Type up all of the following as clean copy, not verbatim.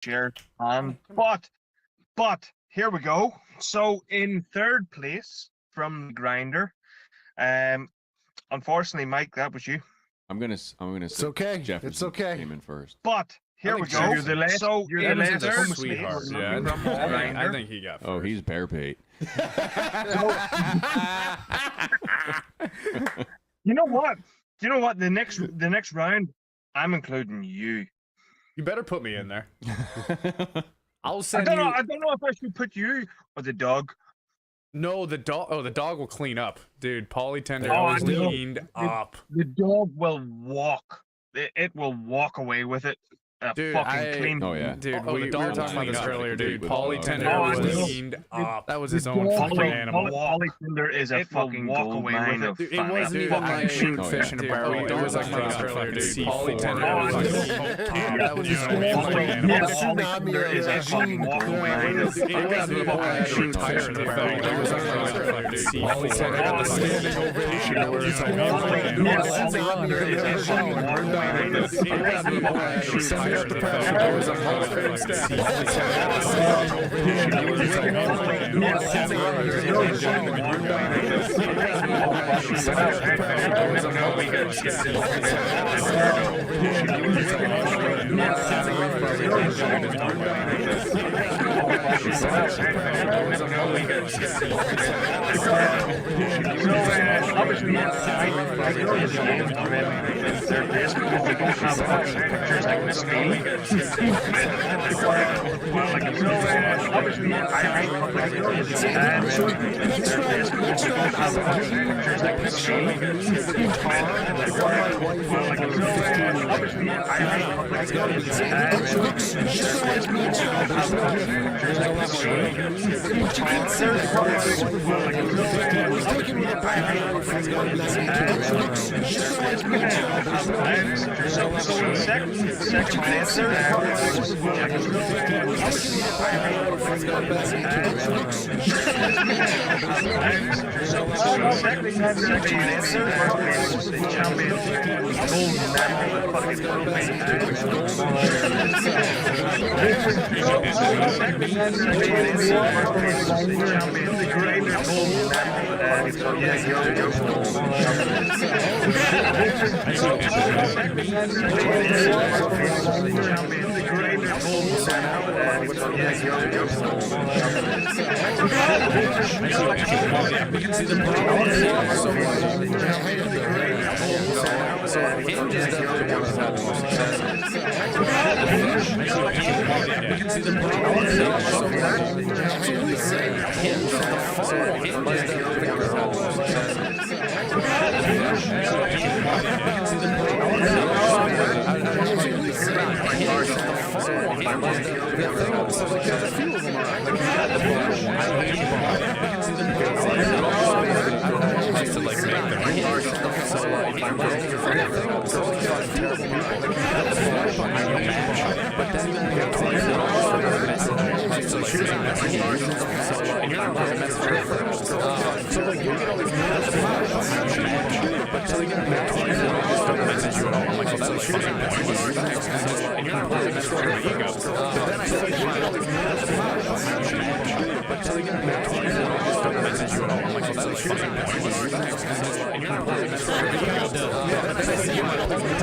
Cheers. But here we go. So in third place from the grinder, unfortunately, Mike, that was you. I'm gonna. It's okay. Jefferson It's okay. came in first. But here we go. You're the last. So You're in the last third sweetheart. place Yeah, from the I grinder, think he got first. Oh, he's bear bait. You know what? The next round, I'm including you. You better put me in there. I'll I send don't you. know. I don't know if I should put you or the dog. No, the dog. Oh, the dog will clean up, dude. Polly Tender Oh, I know. cleaned up. The dog will walk. It will walk away with it. Dude, Fucking clean. Oh yeah. Dude, Oh, the we dog were talking about this cleaning up. earlier, dude. With Polly the dog. Tender Oh, I know. cleaned up. That was his own dog fucking will animal. Polly Tender is a fucking walk gold away mine with of Dude, it fun. wasn't It even fucking like shooting Oh, fish yeah. in a Dude, barrel. it was like my earlier, dude. Polly Tender Oh, was I like know. that was his Yeah, own yeah, fucking yeah. animal. Yeah. Polly Tsunami Tender is a of fucking walk gold away mine. with It wasn't Yeah, like shoot tired fish of in the a thing. barrel. It was like my earlier, dude. Polly Tender got the standing ovation. It was his own fucking animal. Polly Tender is a fucking walk away with it. It wasn't like tired of the thing. It was like Hall of Fame stat. Polly Tender got the standing ovation. It was his own fucking Obviously, I know the game already in third place because they don't have pictures like Miss Lee. Well, like, obviously, I know the game in third place because they don't have pictures like Miss Lee. Well, like, obviously, I know the game in third place because they don't have pictures like Miss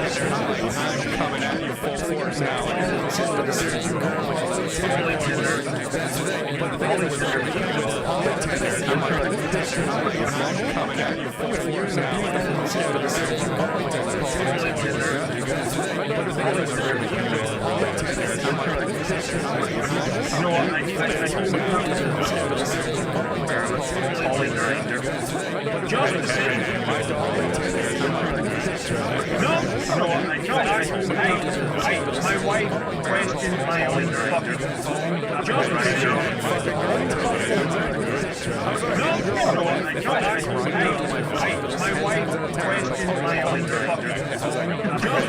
Second place, coming at you full force now. Coming at you full force now. My wife questioned my own fucking my wife questioned my own fucking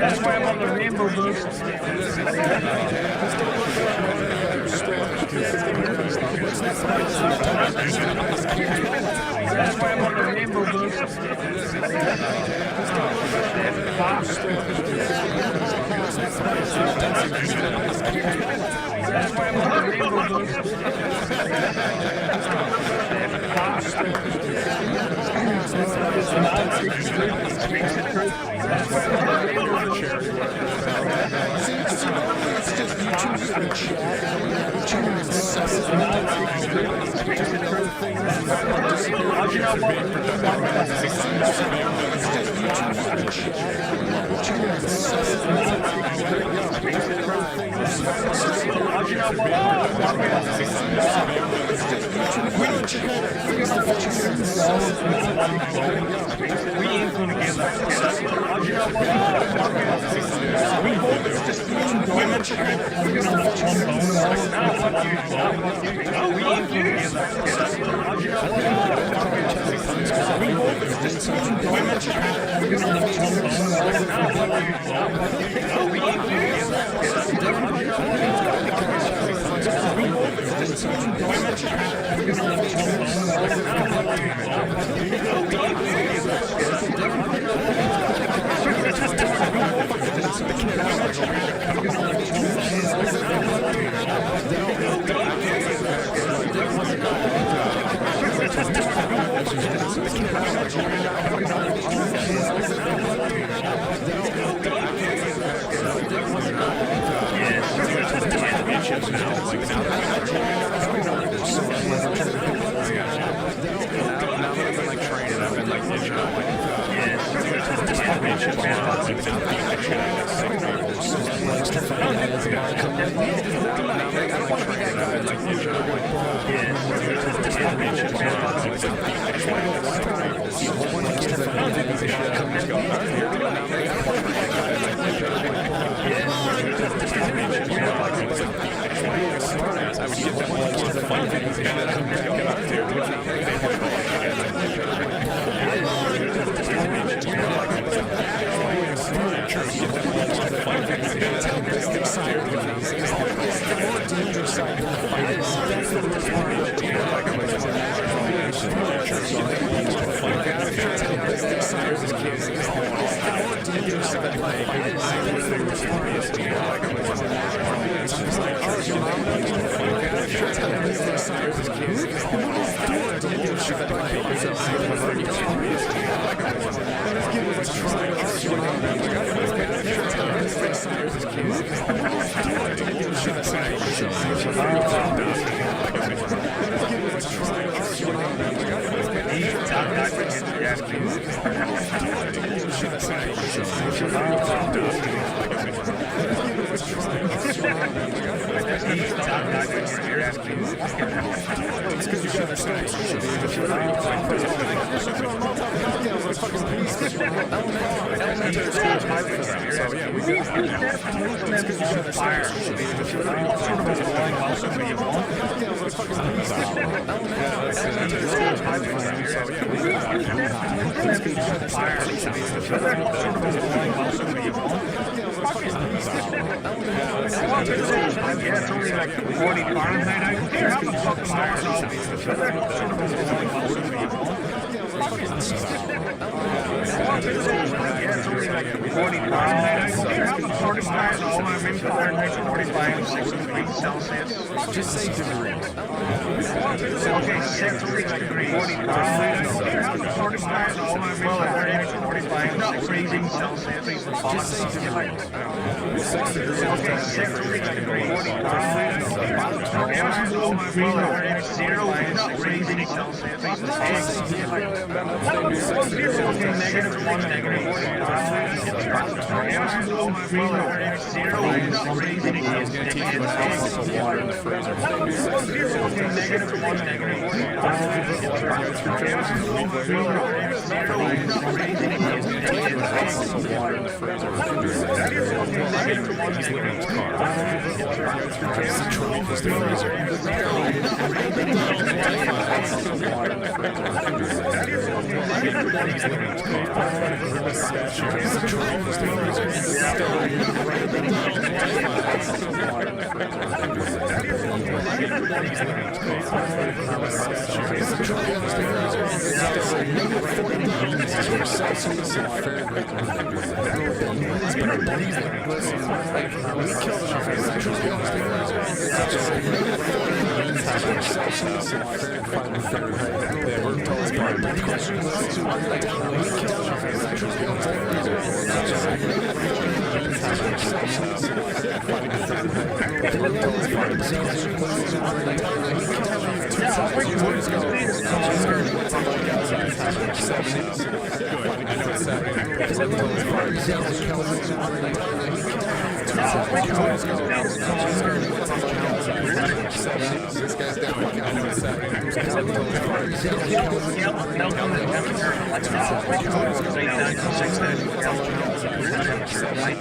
That's why I'm on the rainbow boost. That's why I'm on the rainbow boost. That's why I'm on the rainbow boost. It's just YouTube and chat. We ain't gonna give that. We both just enjoyment. We ain't gonna give that. We both just enjoyment. We ain't gonna it's only like 40 Fahrenheit. I don't care how the fuck fire it all. It's only like 40 Fahrenheit. I don't care how the fuck fire it all. I'm in Fahrenheit 45, 6 degrees Celsius. Just say degrees. Okay, 6 degrees 40 Fahrenheit. I don't care how the fuck fire it all. I'm in Fahrenheit 45, 6 degrees Celsius. Just say degrees. Okay, 6 degrees 40 Fahrenheit. Zero is not raising Celsius. Negative 1, negative 40 Fahrenheit. Zero is not raising Water in the freezer. This guy's down. I know it's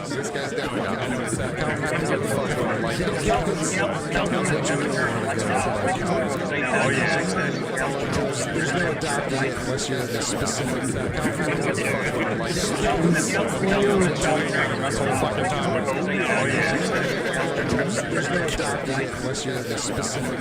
This guy's down. I know it's there's no adopting it unless you're the specific there's no adopting it unless you're the specific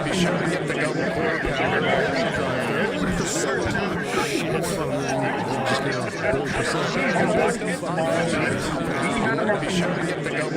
Be sure to get the double quarter pounder. Be sure to get the double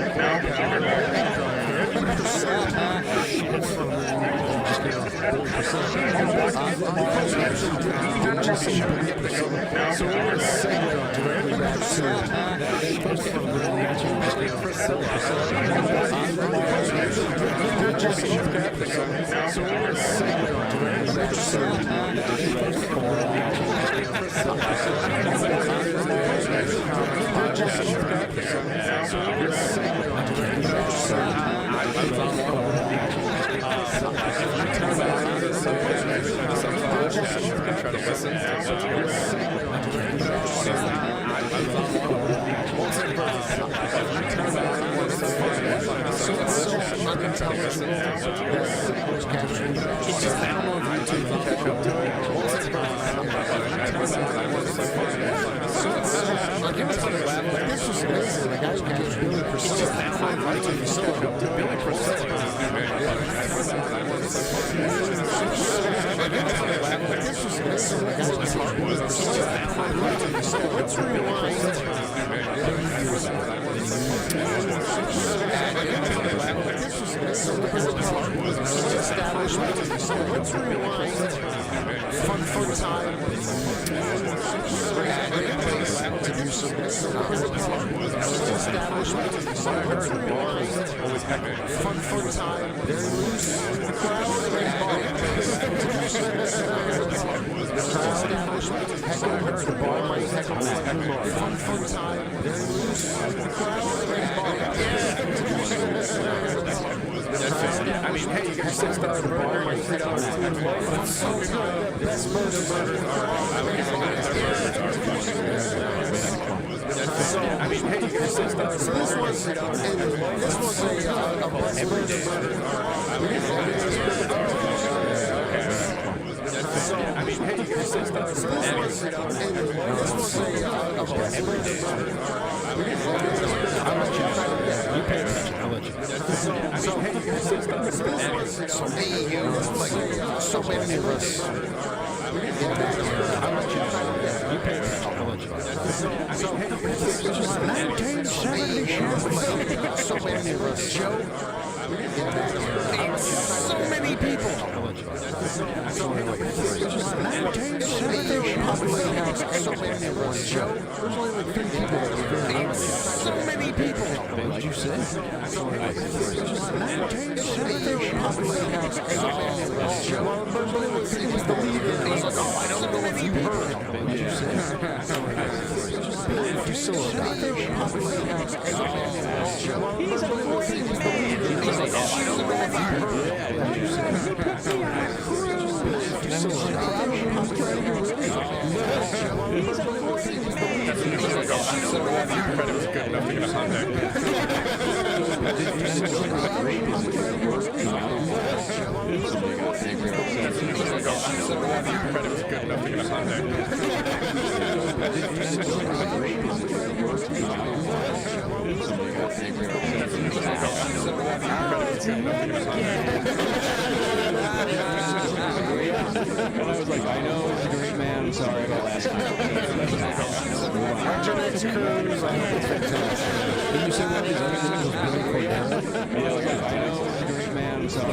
He's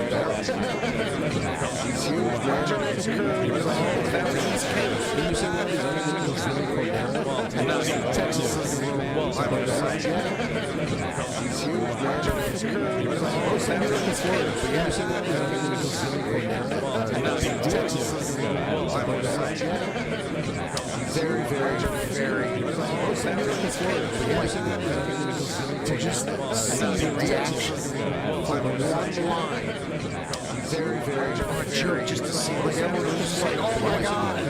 huge, man. Then you say one of these other individuals really Cordero? Texas is a little He's huge, man. Mostly here in Florida, but yeah, you say one of these other individuals really Cordero? Texas is a little very, very, very. Mostly here in Florida, but yeah, you say one of these other individuals really to just see the reaction from one line. Very, very mature, just to see what everyone was like, oh my God,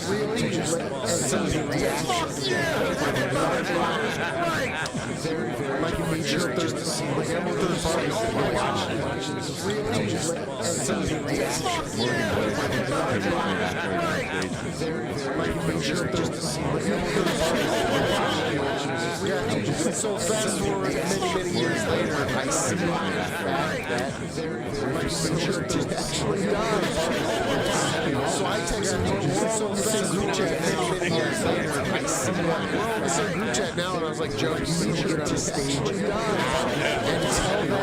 really? Just see the reaction. Very, very mature, just to see what everyone was like, oh my God, really? Just see the reaction. Very, very mature, just to see what everyone was like, oh my God. So fast forward many years later, I see the fact that very, very mature just actually done. So I texted him, so the same group chat many years later. I see that we're all in the same group chat now, and I was like, Joe, you need to get on the stage and tell that.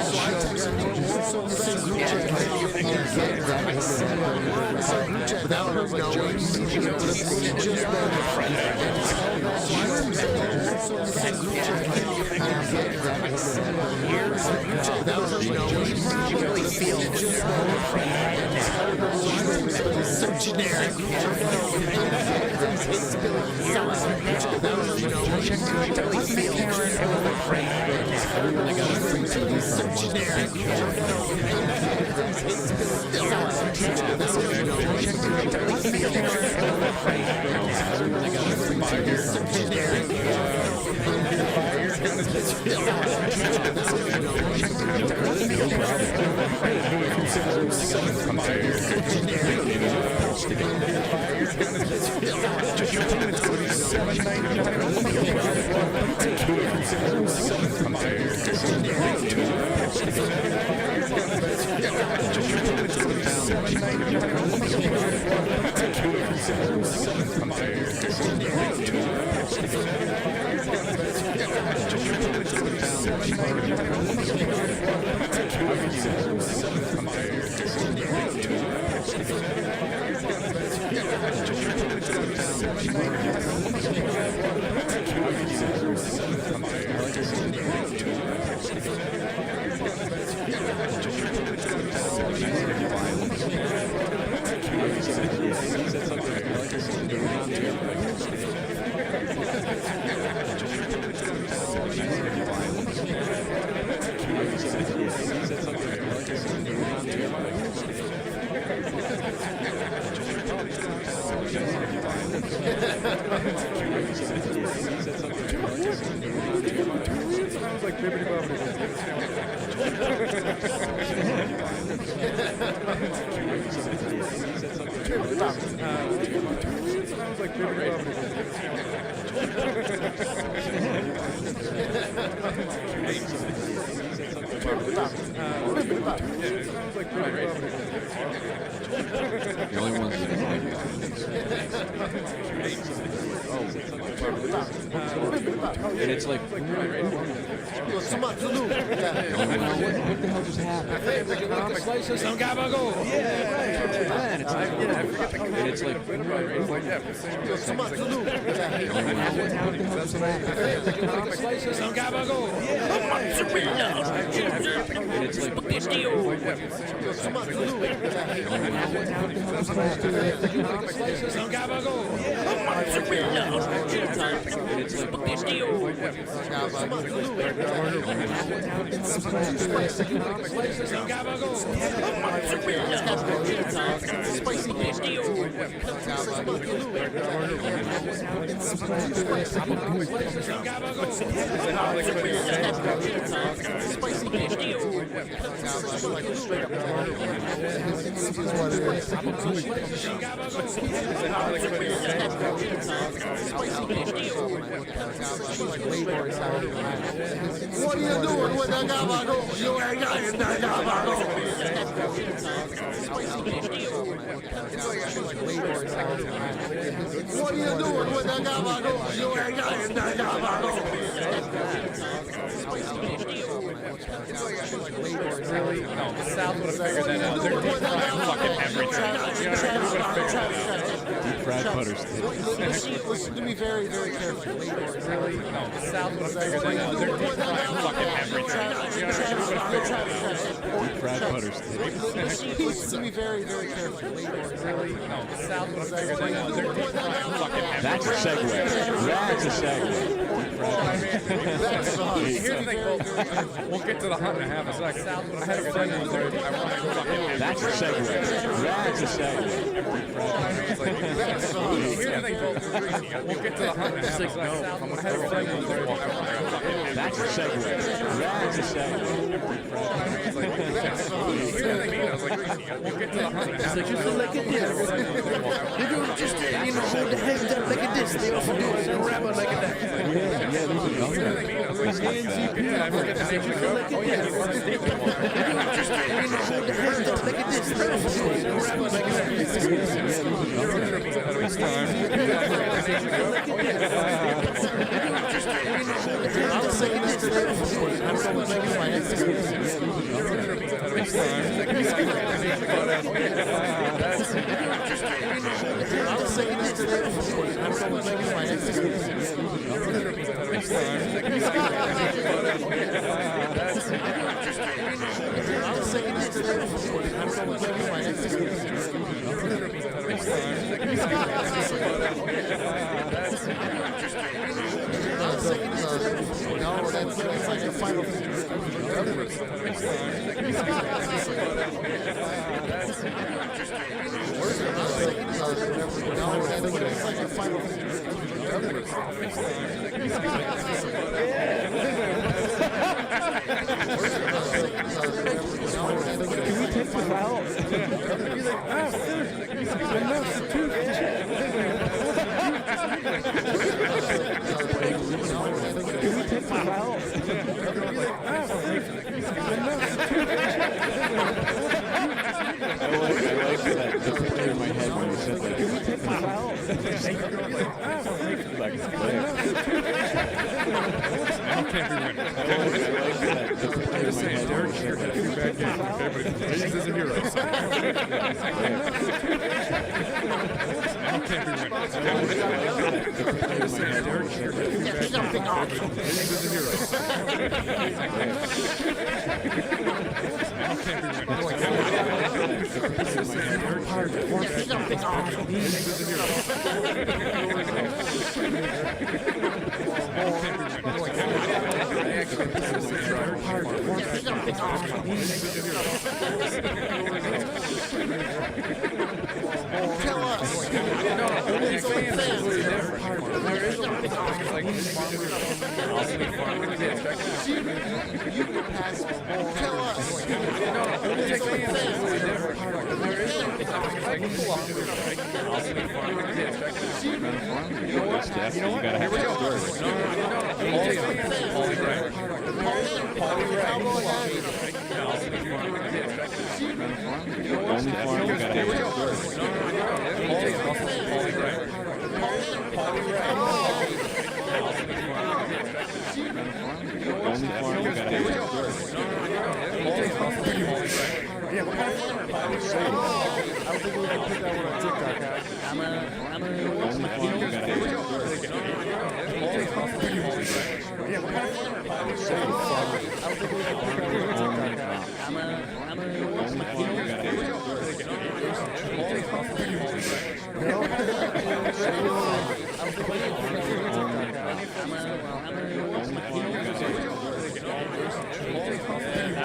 So I texted him, so the same group chat many years later. I see that we're all in the same group chat now, and I was like, Joe, you need to get on the stage and just and tell that. So the same group chat many years later. That was probably feel so generic. Everyone got a free TV so generic. Everyone got a free TV so generic. The only ones that annoy me are and it's like, what the hell just happened? Some gabago. And it's like, and it's like, Some gabago. and it's like, Some gabago. What are you doing with the gabago? You ain't got the gabago. What are you doing with the gabago? You ain't got the gabago. really? No, the South would have figured that out. They're deep frying fucking everything. You know, we would have figured that out. Deep fried butter sticks. Listen to me very, very carefully. Really? No, the South would have figured that out. They're deep frying fucking everything. You know, we would have figured that out. Deep fried butter sticks. Listen to me very, very carefully. Really? No, the South would have figured that out. They're deep frying fucking everything. That's a segue. That's a segue. Here's the thing, we'll get to the hunt in a half a second. I had a friend who was there, I wanted to fucking... That's a segue. That's a segue. Here's the thing, we'll get to the hunt in a half a second. I had a friend who was there, I wanted to fucking... That's a segue. That's a segue. Here's the thing, I was like, we'll get to the hunt in a half a second. You do just, you know, hold the heads up like a disc. They also do it and rap it like a that. Oh yeah, you want to You know, hold the heads up like a disc. They also do it and rap it like a that. That's like the final Can we take this out? He's like, ah, enough, too. Can we take this out? He's like, ah, I like that. Just picture in my head when you said that. can we take this out? Now can't be winning. I like that. Just picture in my head when you said that. Too bad game, okay, but he's a hero. Now can't be winning. He's a hero. Now can't be winning. Tell us. You can pass. Tell us. You gotta have that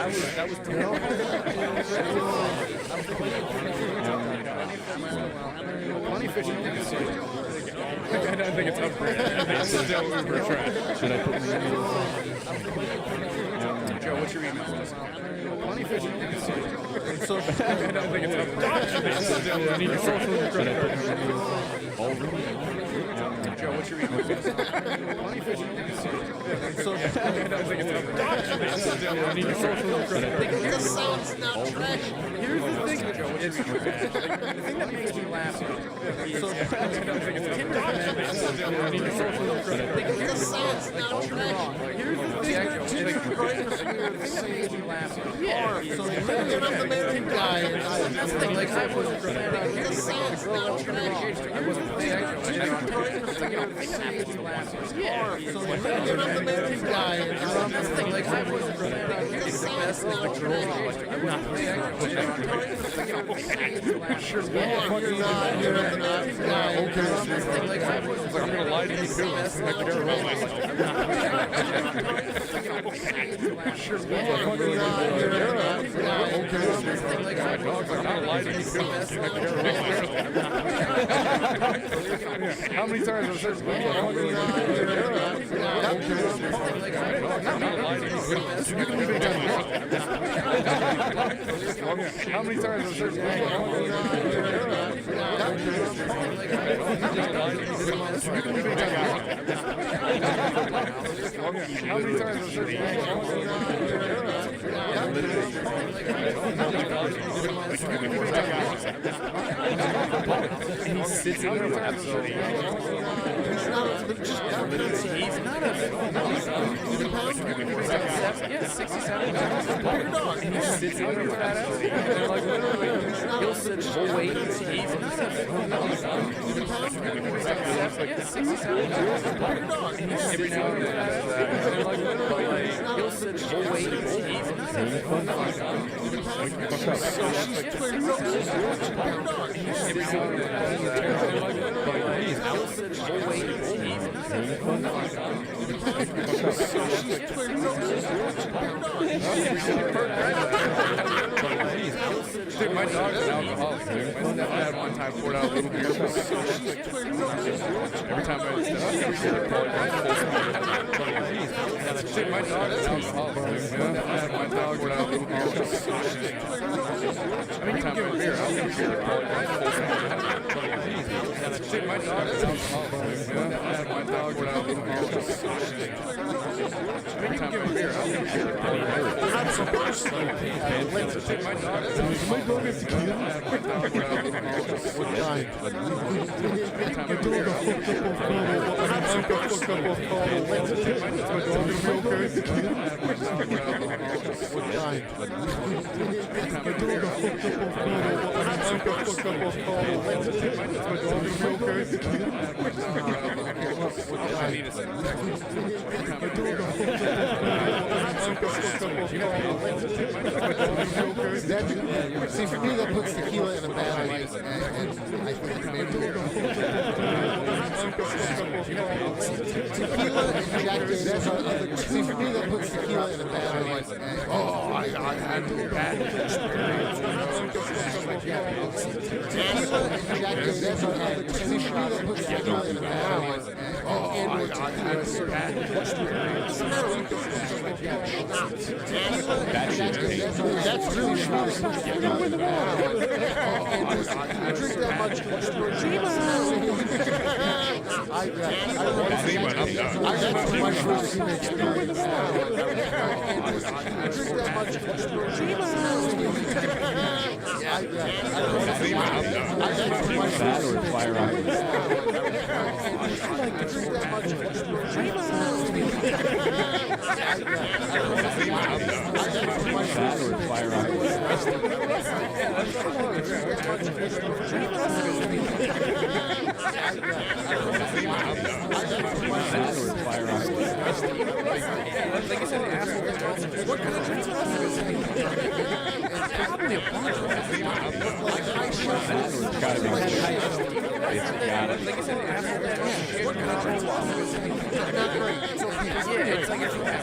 That was terrible. Plenty fishing you can see. I don't think it's upgraded. It's still uber trash. Should I put my email? Joe, what's your email? Plenty fishing you can see. I don't think it's upgraded. It's still need your social credit card. Oh, really? Joe, what's your email? This sounds not trashy. Here's the thing, Joe, what's your email? The thing that makes me laugh is This sounds not trashy. here's the thing, Joe, the thing that makes me laugh is So you're I'm the married guy. that's the thing, like I wasn't planning on This sounds not trashy. I wasn't planning on the thing that makes me laugh is So you're I'm the married guy. that's the thing, like I wasn't planning on getting the best of the girls. I wasn't planning on You're not. You're the married guy. like I wasn't I'm gonna lie to you too. How many times have I said how many times have I said how many times have I said he sits in the he's not a yeah, 67 pounds. And he sits in the fat ass. And like literally, he'll sit full weight. He's not a yeah, 67 pounds. And he sits in the fat ass. And like literally, he'll sit full weight. He's not a dude, my dog is an alcoholic. My stepdad one time poured out a little beer. Every time I step up, dude, my dog is an alcoholic. My dog poured out a little beer. I mean, you can give him beer. I'll give him beer. Dude, my dog is an alcoholic. My dog poured out a little beer. I mean, you can give him beer. I'll give him beer. I'm supposed to. Dude, my dog is an alcoholic. See, for me, that puts tequila in a bad light, and I think maybe tequila and Jack Daniels are other. See, for me, that puts tequila in a bad light. Oh, I had a bad experience. Tequila and Jack Daniels are other. See, for me, that puts tequila in a bad light. Oh, I had a bad experience. That's really smart. I drink that much. I got my first experience. I drink that much. Like you said, asshole. What kind of drinks are probably a bunch of gotta be like you said, asshole. What kind of drinks not great. It's okay. Yeah, it's like it's okay.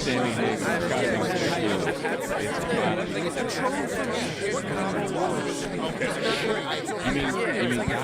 Sammy Hagar. Like you said, what kind of drinks You mean it's okay. Sammy Hagar?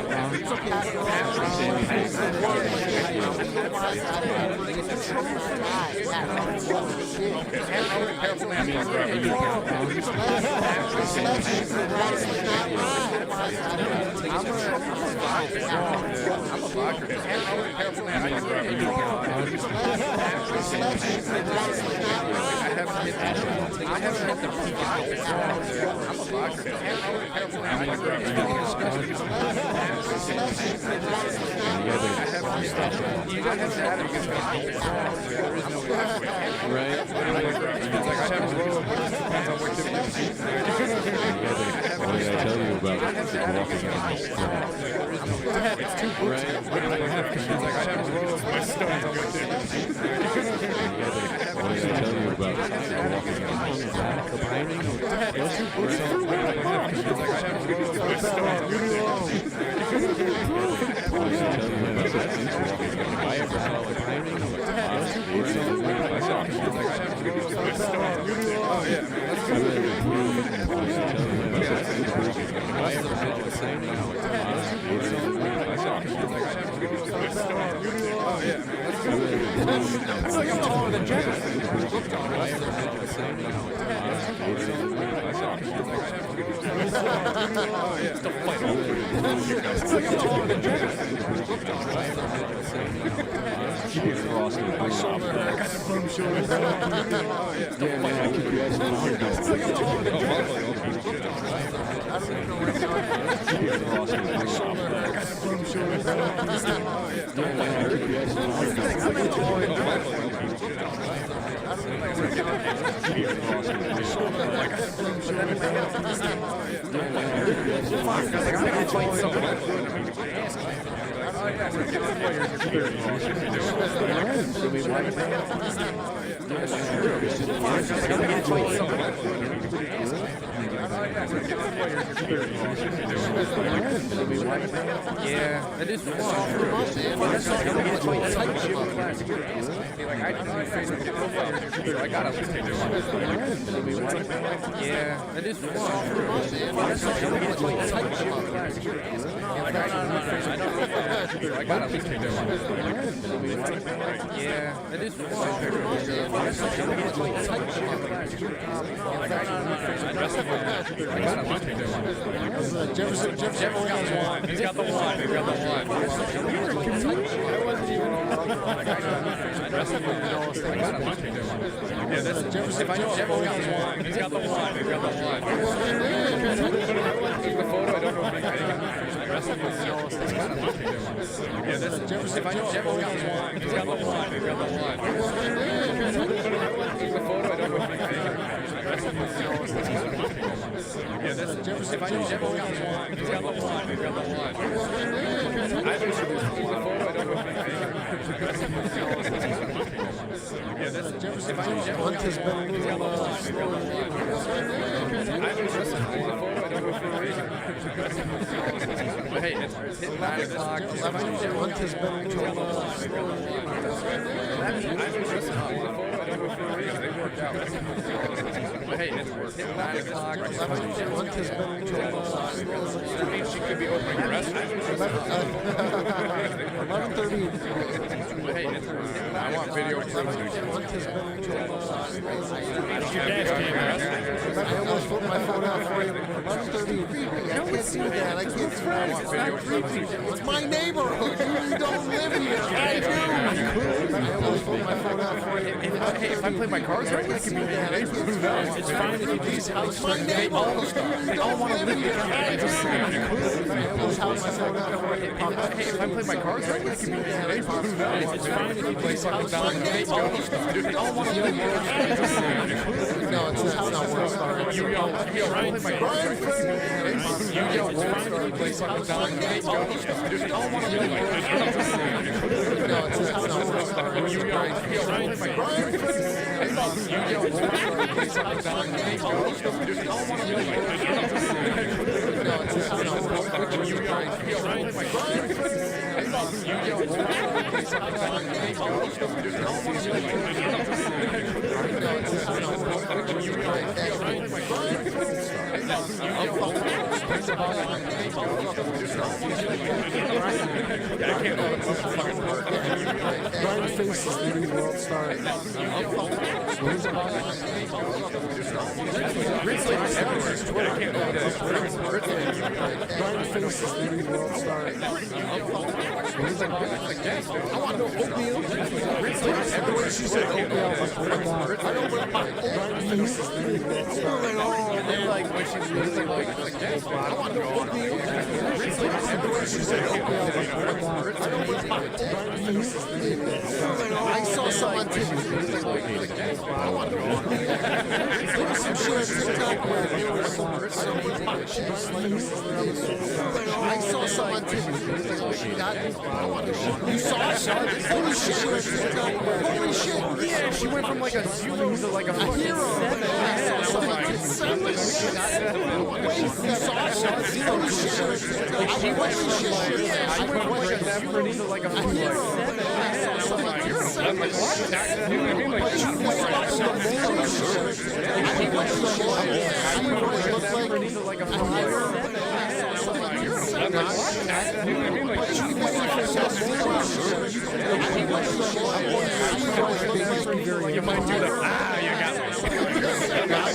No, Brian faces the new world star. Brian faces the new world star. I want no oatmeal. The way she said oatmeal, I was like, Brian faces the new world star. Like when she's really like, I want no oatmeal. The way she said oatmeal, I was like, Brian faces the new world star. I saw someone I want no oatmeal. There was some shit on TikTok where there was some I saw someone you saw it? Holy shit, holy shit. yeah, she went from like a 0 to like a fucking Hero. 7. I saw someone you saw it? Holy shit. She went from like a 0 to like a fucking 7. You might do the you got I love that scene. He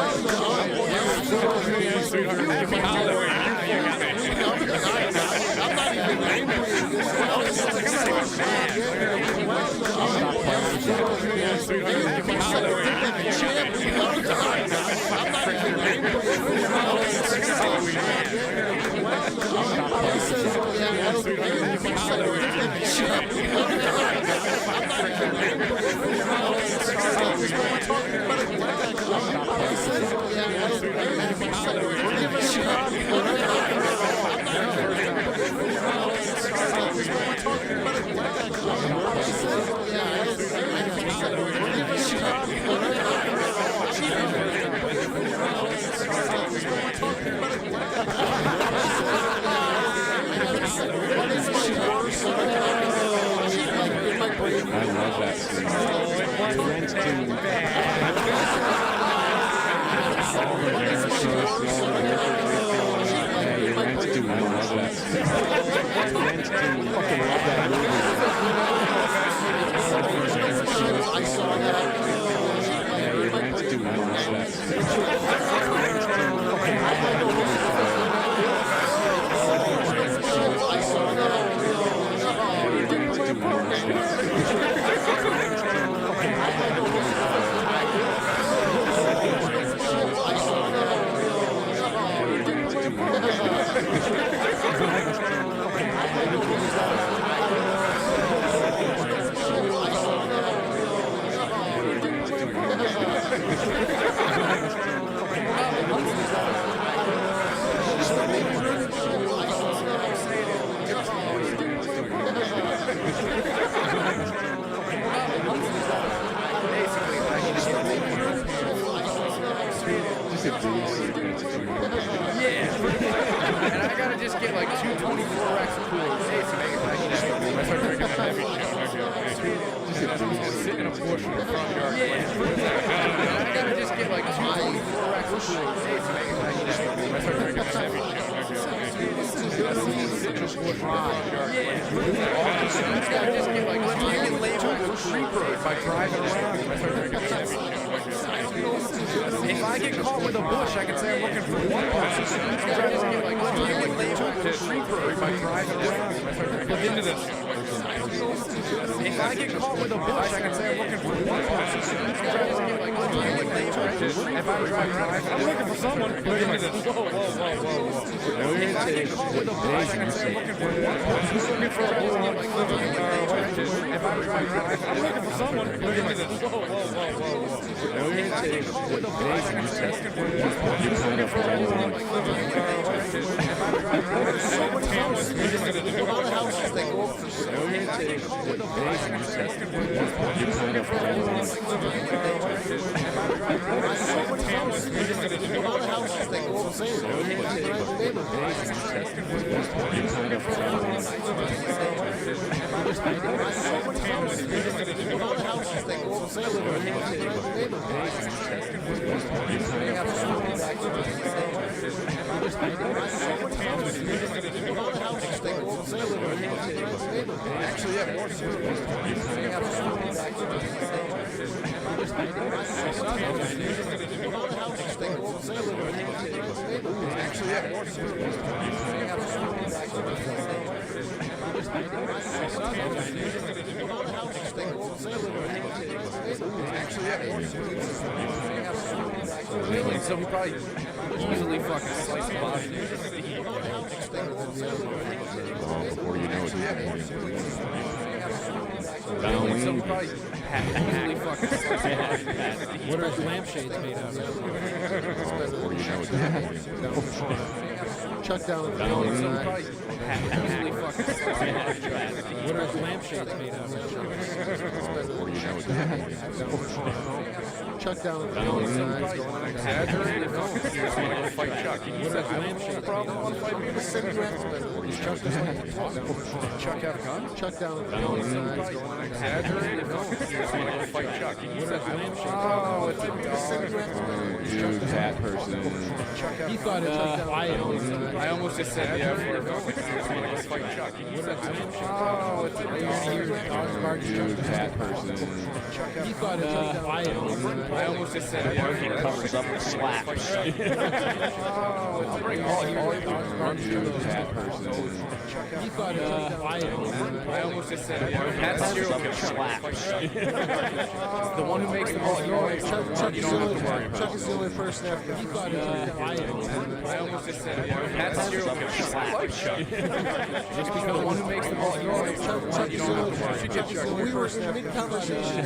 went to all the Americans, all the yeah, he went to, I love that scene. He went to, fucking love that movie. All the Americans, all the yeah, he went to, I love that scene. He went to, fucking love that movie. And I gotta just get like 2 24 racks of coolers. Hey, to make it like, sit in a bush in the front yard. And I gotta just get like 2 24 racks of coolers. Hey, to make it like, sit in a bush in the front yard. I gotta just get like 2 you can label a creeper by driving around. If I get caught with a bush, I can say I'm looking for one person. I just get like, what do you get labeled to creeper if I drive around? Look into this. If I get caught with a bush, I can say I'm looking for one person. I just get like, what do you get labeled to creeper if I drive around? I'm looking for someone. Look into this. Whoa. If I get caught with a bush, I can say I'm looking for one person. Looking for someone. If I drive around, I'm looking for someone. Look into this. Whoa. If I get caught with a bush, I can say I'm looking for one person. You kind of fall along. saying. Right in the neighborhood. Actually, yeah, more serious. Actually, yeah, more serious. Actually, yeah, more serious. So he probably easily fucking sliced the body. Before you know it, So he probably easily fucking sliced the body. What are lampshades made of? before you know it, Chuck down the So he probably easily fucking sliced the body. What are lampshades made of? before you know it. Chuck down the Exaggerated. No, he's gonna go fight Chuck. He said, I don't know the problem. I want to fight people. Chuck have guns? Chuck down the Exaggerated. No, he's gonna go fight Chuck. He said, oh, it's a dog. Dude, cat person. He thought it was quiet. I almost just said the F word. No, he's gonna go fight Chuck. He said, oh, it's a dog. Dude, cat person. He thought it was quiet. I almost just said the F word. Covers up the slaps. I'll bring all you. Dude, cat person. He thought it was quiet. I almost just said the F word. That's serial killer. The one who makes the most noise. Chuck You is don't have to worry Chuck about. is the only person after He thought it was quiet. I almost just said the F word. That's serial killer. I like Chuck. Just because the one who makes the most noise. You don't have to worry. Get Chuck. we were in mid-conversation.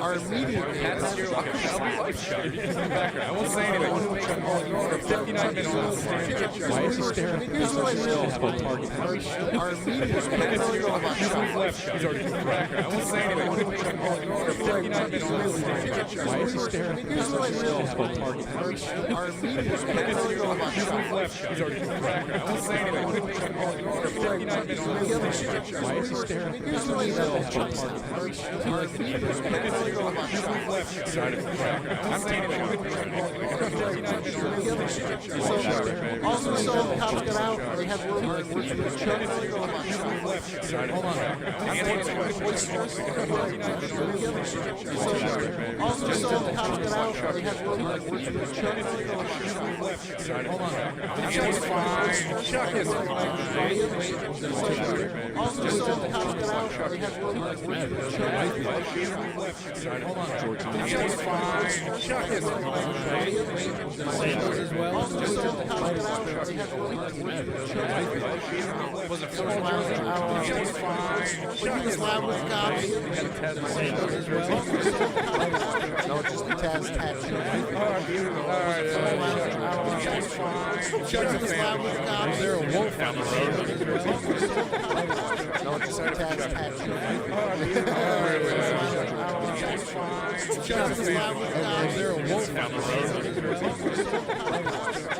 Our immediate That's serial killer. I'll be like Chuck. I won't say anything. The one who makes the most noise for 59 minutes. Why is he staring? Here's what I realized. Our immediate He's already left. He's already cracked. I won't say anything. The one who makes the most noise for 59 minutes. Why is he staring? Here's what I realized. Our immediate He's left. He's already cracked. I won't say anything. The one who makes the most noise for 59 minutes. Why is he staring? Here's what I realized. Our immediate He's already cracked. I won't say anything. Also, so cops got out. They had words with Chuck. Hold on. Also, so cops got out. They had words with Chuck. Hold on. Chuck's fine. Chuck is fine. Also, so cops got out. They had words with Chuck. Hold on. Chuck's fine. Chuck is fine. Sandals as well. Also, so cops got out. They had words with Chuck. Was it full jersey? Chuck's fine. When he was loud with cops. Sandals as well. No, just the Taz tattoo. Chuck's fine. Chuck's a fan. Is there a wolf down the road? No, just the Taz tattoo. Chuck's a fan. Is there a wolf down the road?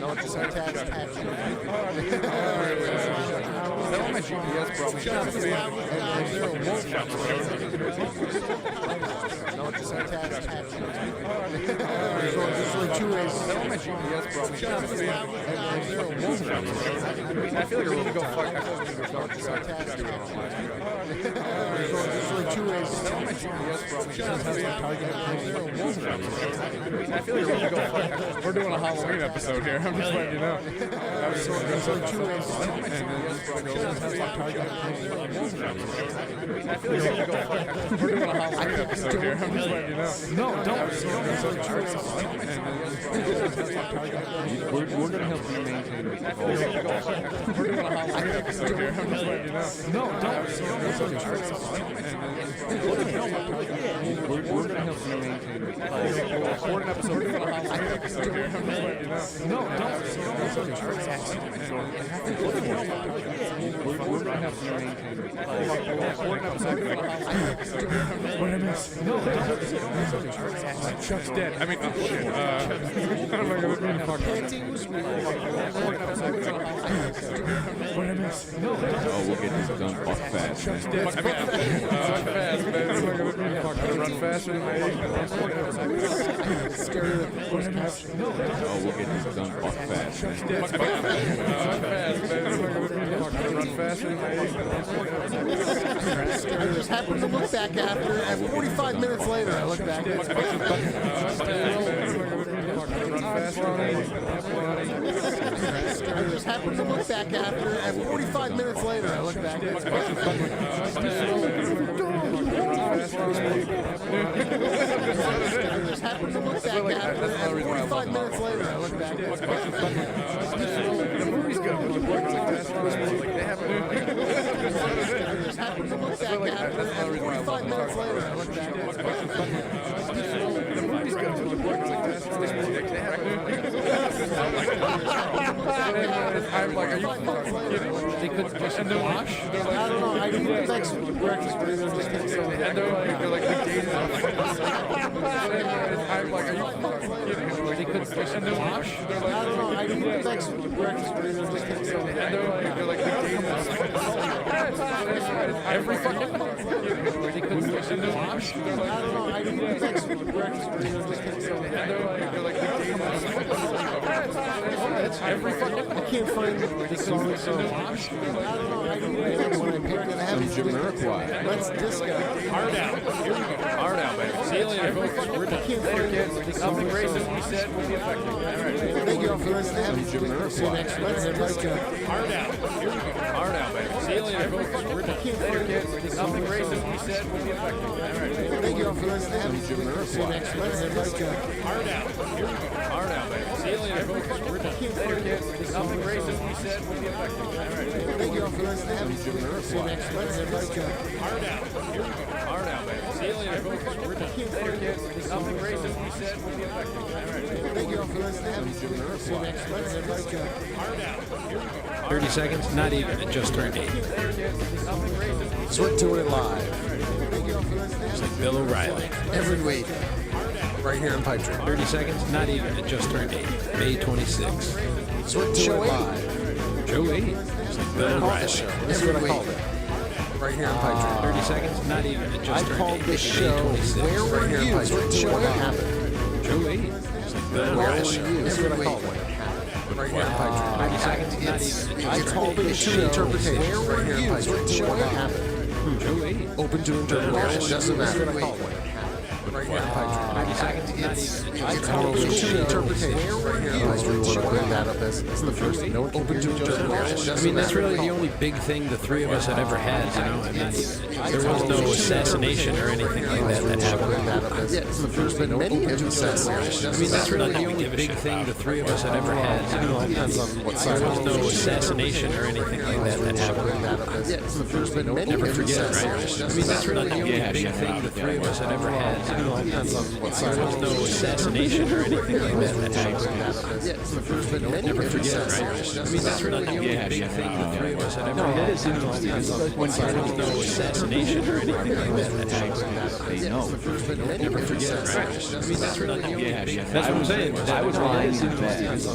No, just the Taz tattoo. Is that on my GPS, bro? Chuck's a fan. Is there a wolf down the road? No, just the Taz tattoo. There's only two ways. Is that on my GPS, bro? Chuck's a fan. Is there a wolf down the road? I feel like we're gonna go fuck. I feel like we're gonna go There's only two ways. Is that on my GPS, bro? Chuck's a fan. Is there a wolf down the road? I feel like we're gonna go fuck. We're doing a Halloween episode here. I'm just letting you know. There's only two ways. I feel like we're gonna go fuck. We're doing a Halloween episode here. I'm just letting you know. No, don't. We're going to help you maintain the We're doing a Halloween episode here. I'm just letting you know. No, don't. We're going to help you maintain the We're an episode. We're doing a Halloween episode here. I'm just letting you know. No, don't. Chuck's dead. I mean, what did I miss? Oh, we'll get this done fuck fast. Chuck's dead. I mean, run faster than my Oh, we'll get this done fuck fast. Chuck's dead. Run faster than my I just happened to look back after, and 45 minutes later, I look back. Run faster than I just happened to look back after, and 45 minutes later, I look back. I just happened to look back after, and 45 minutes later, I look back. the movie's good. Like they have I just happened to look back after, and 45 minutes later, I look back. the movie's good. I'm like, are you fucking kidding? They couldn't just wash? They're like, I don't know. I didn't text breakfast, but it was just and they're like, the days I'm like, are you fucking kidding? They couldn't just wash? They're like, I don't know. I didn't text breakfast, but it was just and they're like, the days every fucking they couldn't just wash? They're like, I don't know. I didn't text breakfast, but it was just and they're like, the days every fucking I can't find the song, so I don't know. I didn't text when I picked it. I haven't seen it. Let's disco. hard out. Here we go. Hard out, man. See you later, folks. We're done. Later, kids. Nothing racist we said will be effective. All right. Thank you all for listening. Have a good week. See you next week. Let's disco. Hard out. Here we go. Hard out, man. See you later, folks. We're done. Later, kids. Nothing racist we said will be effective. All right. Thank you all for listening. Have a good week. See you next week. Let's disco. Hard out. Here we go. Hard out, man. See you later, folks. We're done. Later, kids. Nothing racist we said will be effective. All right. Thank you all for listening. Have a good week. See you next week. Let's disco. Hard out. Here we go. Hard out, man. See you later, folks. We're done. Later, kids. Nothing racist we said will be effective. All right. Thank you all for listening. Have a good week. See you next week. Let's disco. Hard out. Here we go. 30 seconds, not even. It just turned 8. Sweat to it live. It's like Bill O'Reilly. Every week. Right here in Pipe Dream. 30 seconds, not even. It just turned 8. May 26th. Sweat to it live. Joe 8. It's like Bill O'Reilly. This is what I called it. Right here in Pipe Dream. 30 seconds, not even. It just turned 8. called this May show 26th. Where Were You? Sweat to what happened. Joe 8. It's like Bill Where O'Reilly. Were You? This is what I called it. Right here in Pipe Dream. 30 seconds, not even. It just It's turned open 8. to interpretation. Where Were You? Sweat to what happened. Joe 8. Open to interpretation. Doesn't matter. Right here in Pipe Dream. 30 seconds, not even. It just It's turned open 8. to interpretation. Where Were You? I want to bring that up as the first. No one open to interpretation. I mean, that's really the only big thing the three of us had ever had, you know? I mean, there was no assassination or anything like that that happened. Yeah, it's the first been many assassinations. I mean, that's really the only big thing the three of us had ever had, you know? Depends on what side. There was no assassination or anything like that that happened. Yeah, it's the first been many Never forget, right? assassinations. I mean, that's really the only big thing the three of us had ever had, you know? Depends on what side. There was no assassination or anything like that that happened. Yeah, it's the first been many Never forget, right? I mean, that's really the only big thing the three of us had ever had. There was no assassination or anything like that that happened. Never forget, right? I mean, that's really the only big thing. That's what I'm saying. I was lying in bed. There was no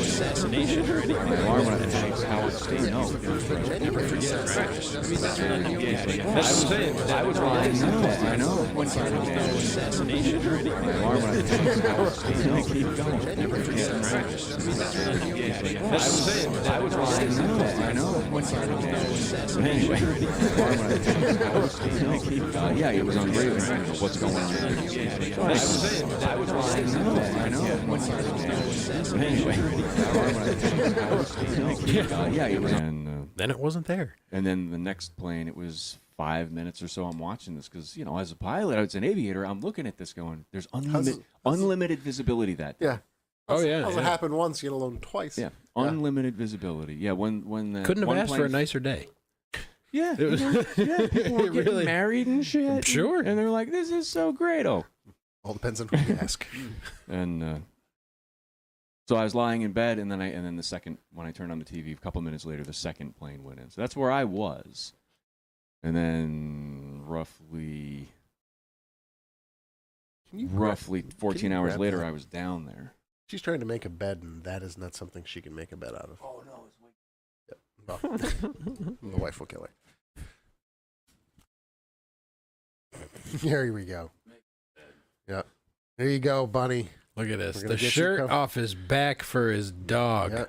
assassination or anything like that that happened. Never forget, right? I mean, that's really the only big thing. That's what I'm saying. I was lying in bed. I know. There was no assassination or anything like that. Keep going. Never forget, right? I mean, that's really the only big thing. That's what I'm saying. I was lying in bed. I know. There was no assassination or anything like that. Yeah, it was on radio. What's going on? That's what I'm saying. I was lying in bed. I know. There was no assassination. Yeah, it was. Then it wasn't there. And then the next plane, it was 5 minutes or so. I'm watching this because, you know, as a pilot, as an aviator, I'm looking at this going, there's unlimited visibility that day. Yeah. Oh, yeah. Doesn't happen once, you get alone twice. Yeah, unlimited visibility. Yeah, when the Couldn't have one asked for a plane- nicer day. Yeah, It was- yeah, people were It getting really- married and shit. Sure. and they're like, "This is so great!" Oh, All depends on who you ask. and So I was lying in bed, and then the second, when I turned on the TV, a couple minutes later, the second plane went in. So that's where I was. And then roughly 14 hours later, I was down there. She's trying to make a bed, and that is not something she can make a bed out of. Oh no, it's way. The wife will kill her. There we go. Yeah. There you go, Bunny. Look at this. We're gonna The get you shirt comfy. off his back for his dog. Yeah.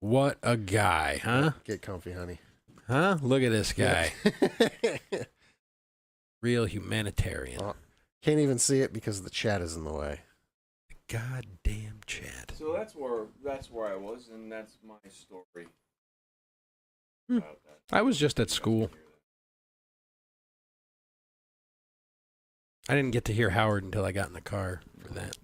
What a guy, huh? Get comfy, honey. Huh? Look at this guy. Yeah. Real humanitarian. Can't even see it because the chat is in the way. Goddamn chat. So that's where I was, and that's my story. About that. I was just at school. I didn't get to hear Howard until I got in the car for that.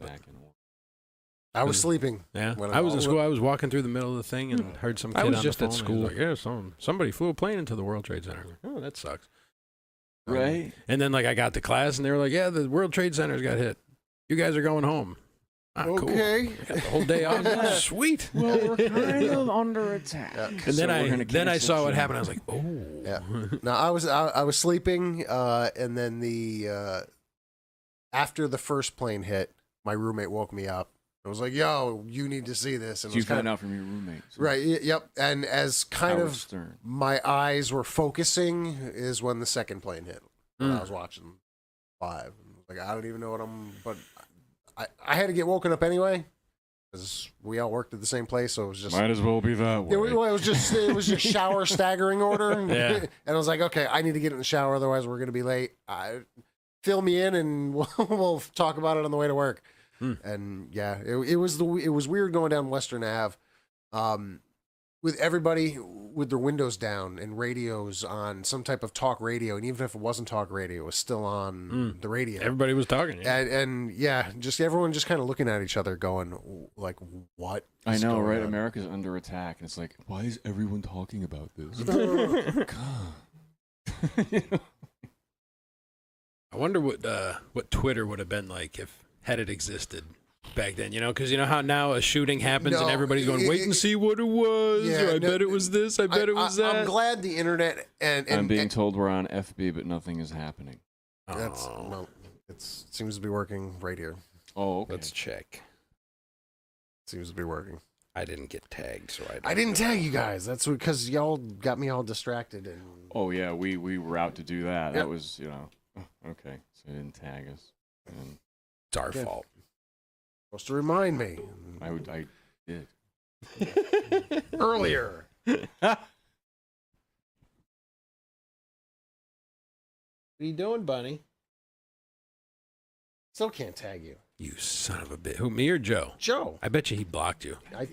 I was sleeping. Yeah, I was in school. I was walking through the middle of the thing and heard some kid I was on just the at phone. school. He was like, yeah, somebody flew a plane into the World Trade Center. I'm like, oh, that sucks. Right. And then I got to class and they were like, yeah, the World Trade Center's got hit. You guys are going home. Ah, Okay. Cool. I got the whole day off. Sweet. Well, we're kind of under attack. Yeah. And then I saw what happened. I was like, oh. Yeah. No, I was sleeping, and then after the first plane hit, my roommate woke me up. I was like, "Yo, you need to see this." And So you found out from your roommate, so. right? Yep. And as kind Howard of Stern. my eyes were focusing, is when the second plane hit. When I was watching live, like I don't even know what but I had to get woken up anyway because we all worked at the same place, so it was just Might as well be that way. it was just shower staggering order. Yeah. And I was like, okay, I need to get in the shower, otherwise we're gonna be late. Fill me in, and we'll talk about it on the way to work. And yeah, it was weird going down Western Ave, with everybody with their windows down and radios on, some type of talk radio, and even if it wasn't talk radio, it was still on the radio. Everybody was talking. Yeah. And yeah, just everyone just kind of looking at each other, going like, "What?" I know, right? on? America's under attack, and it's like, why is everyone talking about this? I wonder what Twitter would have been like had it existed back then, because you know how now a shooting happens and everybody's going, wait and see what it was. Yeah, I bet it was this. I bet it was that. I'm glad the internet and I'm being told we're on FB, but nothing is happening. That's well, it seems to be working right here. Oh, okay. Let's check. Seems to be working. I didn't get tagged, so I didn't tag you guys. That's because y'all got me all distracted. And Oh yeah, we were out to do that. Yep. That was okay. So they didn't tag us. And It's our fault. supposed to remind me I did. earlier. What are you doing, Bunny? Still can't tag you, You son of a bitch. Who, me or Joe? Joe. I bet you he blocked you. I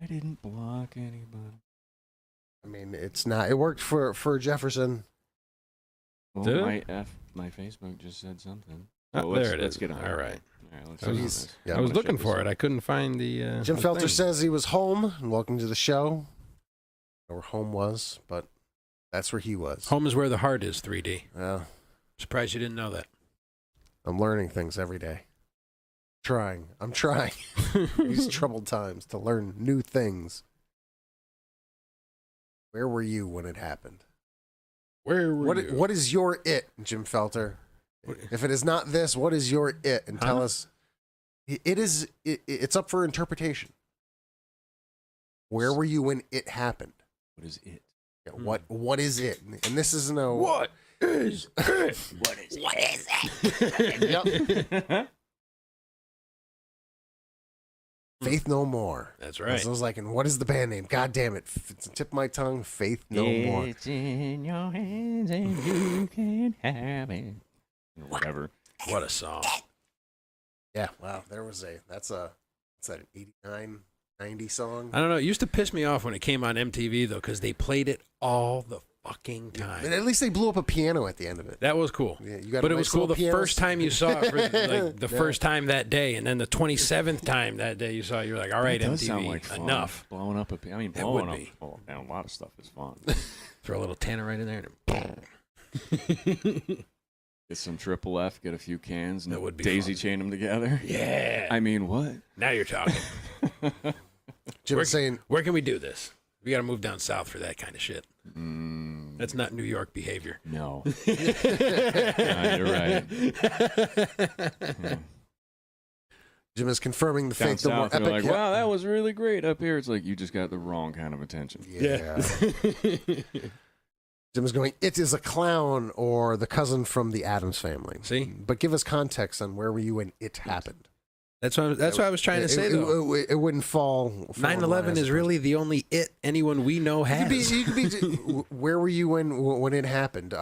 didn't block anybody. I mean, it's not. It worked for Jefferson. Well, Did it? my Facebook just said something. Oh, So there it let's is. get on. All right. All right, let's I get on was- this. yeah, I I'm was gonna looking check for this it. out. I couldn't find the Jim the Felter thing. says he was home. Welcome to the show. Where home was, but that's where he was. Home is where the heart is, 3D. Yeah, Surprised you didn't know that. I'm learning things every day. I'm trying. These troubled times to learn new things. Where were you when it happened? Where were you? What is your it, Jim Felter? If it is not this, what is your it? And tell us. It's up for interpretation. Where were you when it happened? What is it? Yeah, what is it? And this is no. What is it? What is it? Yep. Faith No More. That's right. So I was like, and what is the band name? God damn it. It's the tip of my tongue. Faith No More. It's in your hands and you can have it. Whatever. What a song. Yeah, wow. That's an 89, 90 song. I don't know. It used to piss me off when it came on MTV, though, because they played it all the fucking time. And at least they blew up a piano at the end of it. That was cool. Yeah, you got But a it was nice cool little the piano. first time you saw it, for, like the Yeah. first time that day, and then the 27th time that day you saw it, you're like, all right, That does MTV, sound like fun. enough. Blowing up I mean, It blowing would up. be. Oh, man, a lot of stuff is fun. Throw a little tanner right in there. And Get some triple F, get a few cans, and That would be daisy fun. chain them together. Yeah. I mean, what? Now you're talking. Jim was saying, Where can we do this? We got to move down south for that kind of shit. That's not New York behavior. No. You're right. Jim is confirming the Down fake, the more south, you're epic. like, wow, that was really great. Up here, it's like you just got the wrong kind of attention. Yeah. Jim is going, it is a clown or the cousin from the Addams Family. See? But give us context on where were you when it happened. That's what I was trying to say, though. It wouldn't fall. 9/11 is really the only anyone we know has. You could be. Where were you when it happened?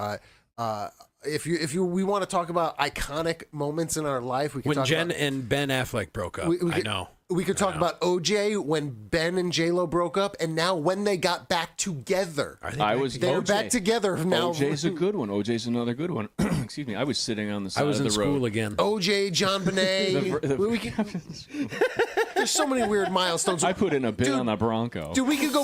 If we want to talk about iconic moments in our life, we can When talk Jen about, and Ben Affleck broke up. I know. We could talk about OJ when Ben and J-Lo broke up, and now when they got back together. They're back together now. OJ's a good one. OJ's another good one. Excuse me. I was sitting on the side of the road. I was in school again. OJ, John Bonet. There's so many weird milestones. I put in a bid on the Bronco. Dude, we could go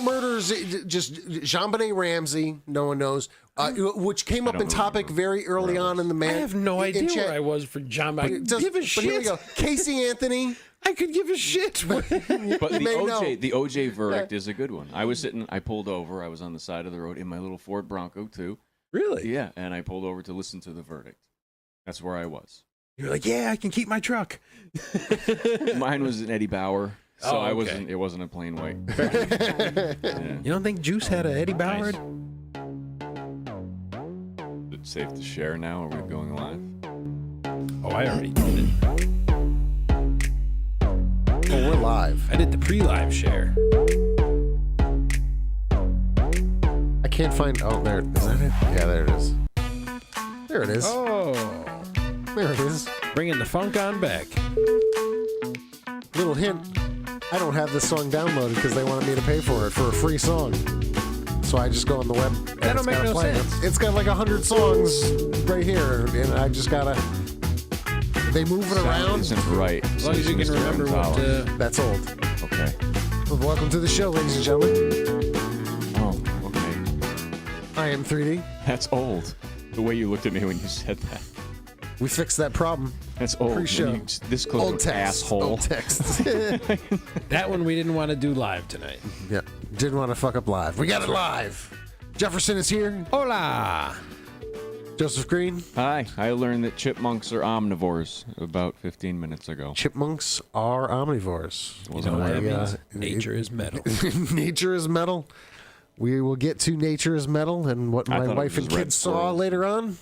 murders. Just Jean Benet Ramsey. No one knows. Which came up in topic very early on in the man. I have no idea where I was for John. I give a shit. Here we go. Casey Anthony. I could give a shit. But the OJ verdict is a good one. I was sitting. I pulled over. I was on the side of the road in my little Ford Bronco too. Really? Yeah, and I pulled over to listen to the verdict. That's where I was. You're like, yeah, I can keep my truck. Mine was an Eddie Bauer, so okay. I wasn't. It wasn't a plain white. Yeah. You don't think Juice had an Eddie Bauer? Nice. Is it safe to share now? Are we going live? Oh, I already did it. Oh, we're live. I did the pre-live share. I can't find. Oh, there. Is that it? Yeah, there it is. There it is. Oh, There it is. bringing the funk on back. Little hint. I don't have this song downloaded because they wanted me to pay for it for a free song. So I just go on the web. And That don't make no sense. It's got like 100 songs right here, and I just gotta. They move it Sound around. isn't right. As long as you can remember what. That's old. Okay. Well, welcome to the show, ladies and gentlemen. Oh, okay. I am 3D. That's old. The way you looked at me when you said that. We fixed that problem. That's old. Pre-show. When you- This close Old to text. asshole. Old text. That one we didn't want to do live tonight. Yeah. Didn't want to fuck up live. We got it live. Jefferson is here. Hola. Joseph Green. Hi. I learned that chipmunks are omnivores about 15 minutes ago. Chipmunks are omnivores. You know what that means? Nature is metal. Nature is metal. We will get to Nature is Metal and what I my thought it wife was and red kids saw squirrels. later on.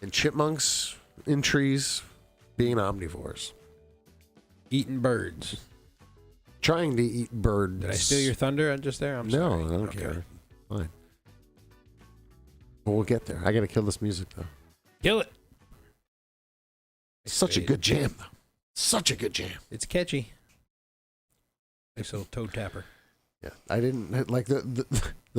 And chipmunks in trees being omnivores. Eating birds. Trying to eat birds. Did I steal your thunder just there? I'm No, sorry. I don't care. Fine. But we'll get there. I got to kill this music, though. Kill it. Such a good jam, though. Such a good jam. It's catchy. Nice little toe tapper. Yeah, I didn't like the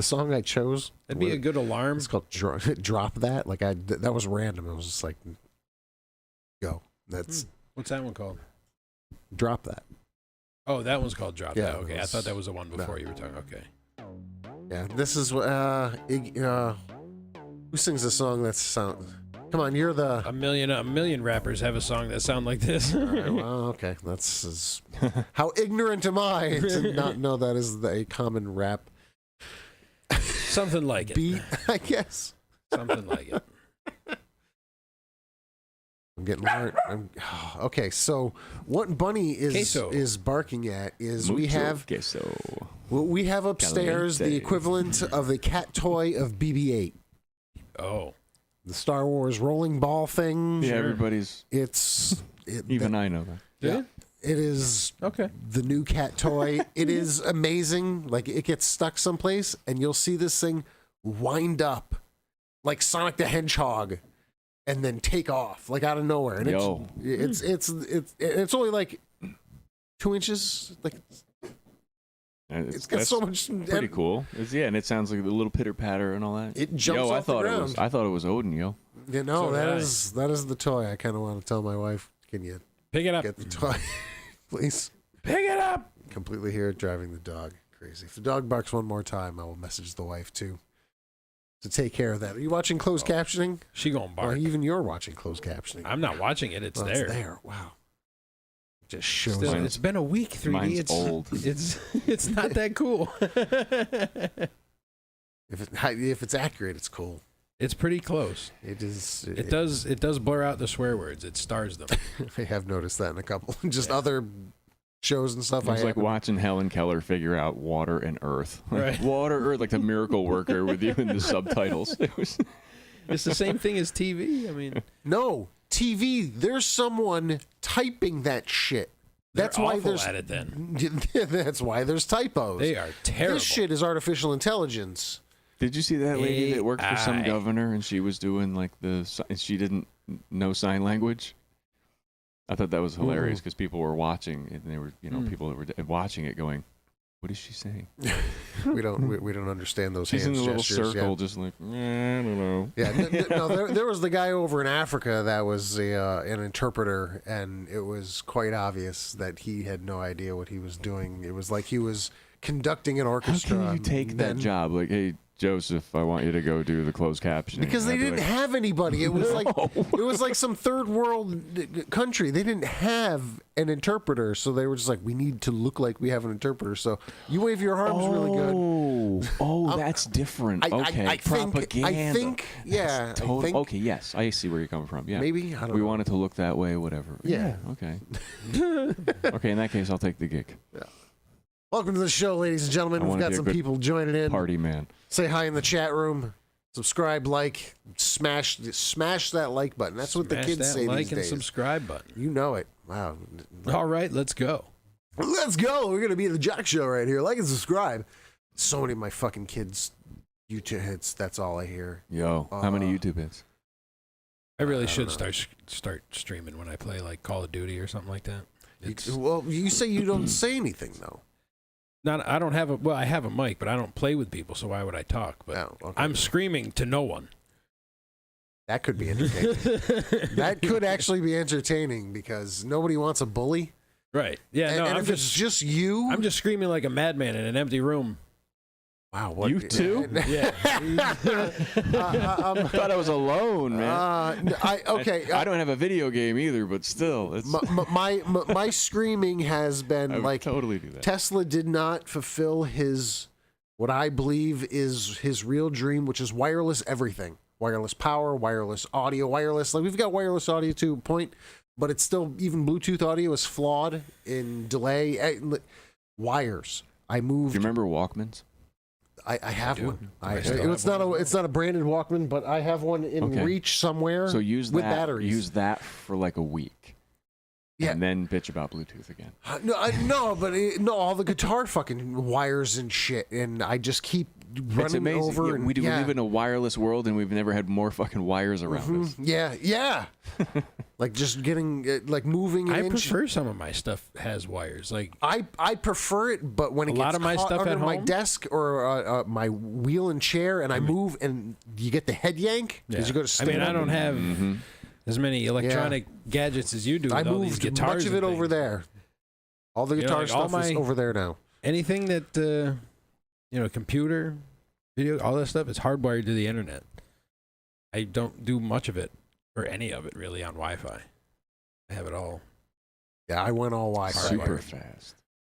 song I chose. That'd be a good alarm. It's called Drop That. Like that was random. It was just like, go. That's What's that one called? Drop That. Oh, that one's called Drop Yeah, That. Okay, I thought that was the one before you were talking. Okay. Yeah, this is who sings the song that sound? Come on, you're the. A million rappers have a song that sound like this. All right, well, okay, how ignorant am I to not know that is a common rap Something like it. beat? I guess. Something like it. I'm getting learned. Okay, so what Bunny Queso. is barking at is Mucho we have queso. we have upstairs the Caliente. equivalent of the cat toy of BB-8, Oh. the Star Wars rolling ball thing. Yeah, everybody's. Even I know that. Yeah. It is Okay. the new cat toy. It is amazing. Like it gets stuck someplace, and you'll see this thing wind up like Sonic the Hedgehog, and then take off like out of nowhere. And Yo. it's only like 2 inches. Like it's got That's so much. pretty cool. And it sounds like the little pitter patter and all that. It jumps off the ground. I thought it was Odin, yo. You know, So that nice. is the toy. I kind of want to tell my wife, can you Pick it up. get the toy, please? Pick it up. Completely here driving the dog crazy. If the dog barks one more time, I will message the wife too. to take care of that. Are you watching closed captioning? She gonna Or bark. even you're watching closed captioning? I'm not watching it. It's Well, there. It's there. Wow. Just shows Still, up. it's been a week. 3D. Mine's It's old. It's not that cool. If it's accurate, it's cool. It's pretty close. It is. It does blur out the swear words. It stars them. I have noticed that in a couple, just other shows and stuff. It's like haven't- watching Helen Keller figure out water and earth. Like, Right. Water, earth, like the miracle worker with you in the subtitles. It was. It's the same thing as TV. I mean, No TV. There's someone typing that shit. That's they're why awful there's. at it. Then That's why there's typos. they are terrible. This shit is artificial intelligence. Did you see that lady that worked for some AI. governor and she was doing like and she didn't know sign language? I thought that was hilarious because people were watching and they were, people that were watching it going, "What is she saying?" We don't understand those She's in hands the little gestures. circle, Yeah. just like, I don't know. Yeah, no, there was the guy over in Africa that was an interpreter, and it was quite obvious that he had no idea what he was doing. It was like he was conducting an How orchestra. can you take that then- job? Like, hey, Joseph, I want you to go do the closed captioning. Because they And I'd be didn't like, have anybody. It was like some third world country. They didn't have an interpreter, so they were just like, we need to look like we have an interpreter. So you wave your arms really good. Oh, that's different. Okay, I propaganda. think, yeah. That's I think, okay, yes, I see where you're coming from. Yeah, Maybe, I don't we know. want it to look that way, whatever. Yeah. Okay. Okay, in that case, I'll take the gig. Welcome to the show, ladies and gentlemen. I We've wanna got be a some good people joining in. Party man. Say hi in the chat room. Subscribe, like, smash that like button. That's what the Smash kids that say like these and days. subscribe button. You know it. Wow. All right, let's go. Let's go. We're gonna be the Jock Show right here. Like and subscribe. So many of my fucking kids' YouTube hits. That's all I hear. Yo, how many YouTube hits? I really don't should know. start streaming when I play like Call of Duty or something like that. It's Well, you say you don't say anything though. not. I don't have a. Well, I have a mic, but I don't play with people, so why would I talk? But Oh, okay. I'm screaming to no one. That could be entertaining. That could actually be entertaining because nobody wants a bully. Right. Yeah. And, No. and I'm if it's just you, I'm just screaming like a madman in an empty room. wow. What You too? Yeah. I thought I was alone, man. Okay. I don't have a video game either, but still, it's. my screaming has been I would like totally do that. Tesla did not fulfill his what I believe is his real dream, which is wireless everything. Wireless power, wireless audio, wireless. Like we've got wireless audio to a point, but it's still even Bluetooth audio is flawed in delay. Wires. I moved. Do you remember Walkmans? I have do. one. I still have It's not a branded Walkman, but I have one in Okay. reach somewhere. So use with that. batteries. Use that for like a week. Yeah. And then bitch about Bluetooth again. No, all the guitar fucking wires and shit, and I just keep running It's amazing. over. Yeah, and, we yeah. live in a wireless world, and we've never had more fucking wires around us. Yeah. Like just getting like moving. I an inch. prefer some of my stuff has wires. Like I prefer it, but when it A gets lot of my caught stuff under at my home? desk or my wheel and chair, and I move, and you get the head yank yeah. because you go to I stand mean, I up don't and- have as many electronic gadgets as you do. I with all these moved guitars much of and it over things. there. All the You know, guitar like, all stuff is my- over there now. Anything that computer, video, all that stuff is hardwired to the internet. I don't do much of it or any of it really on Wi-Fi. I have it all. Yeah, I went all Wi-Fi. Super fast.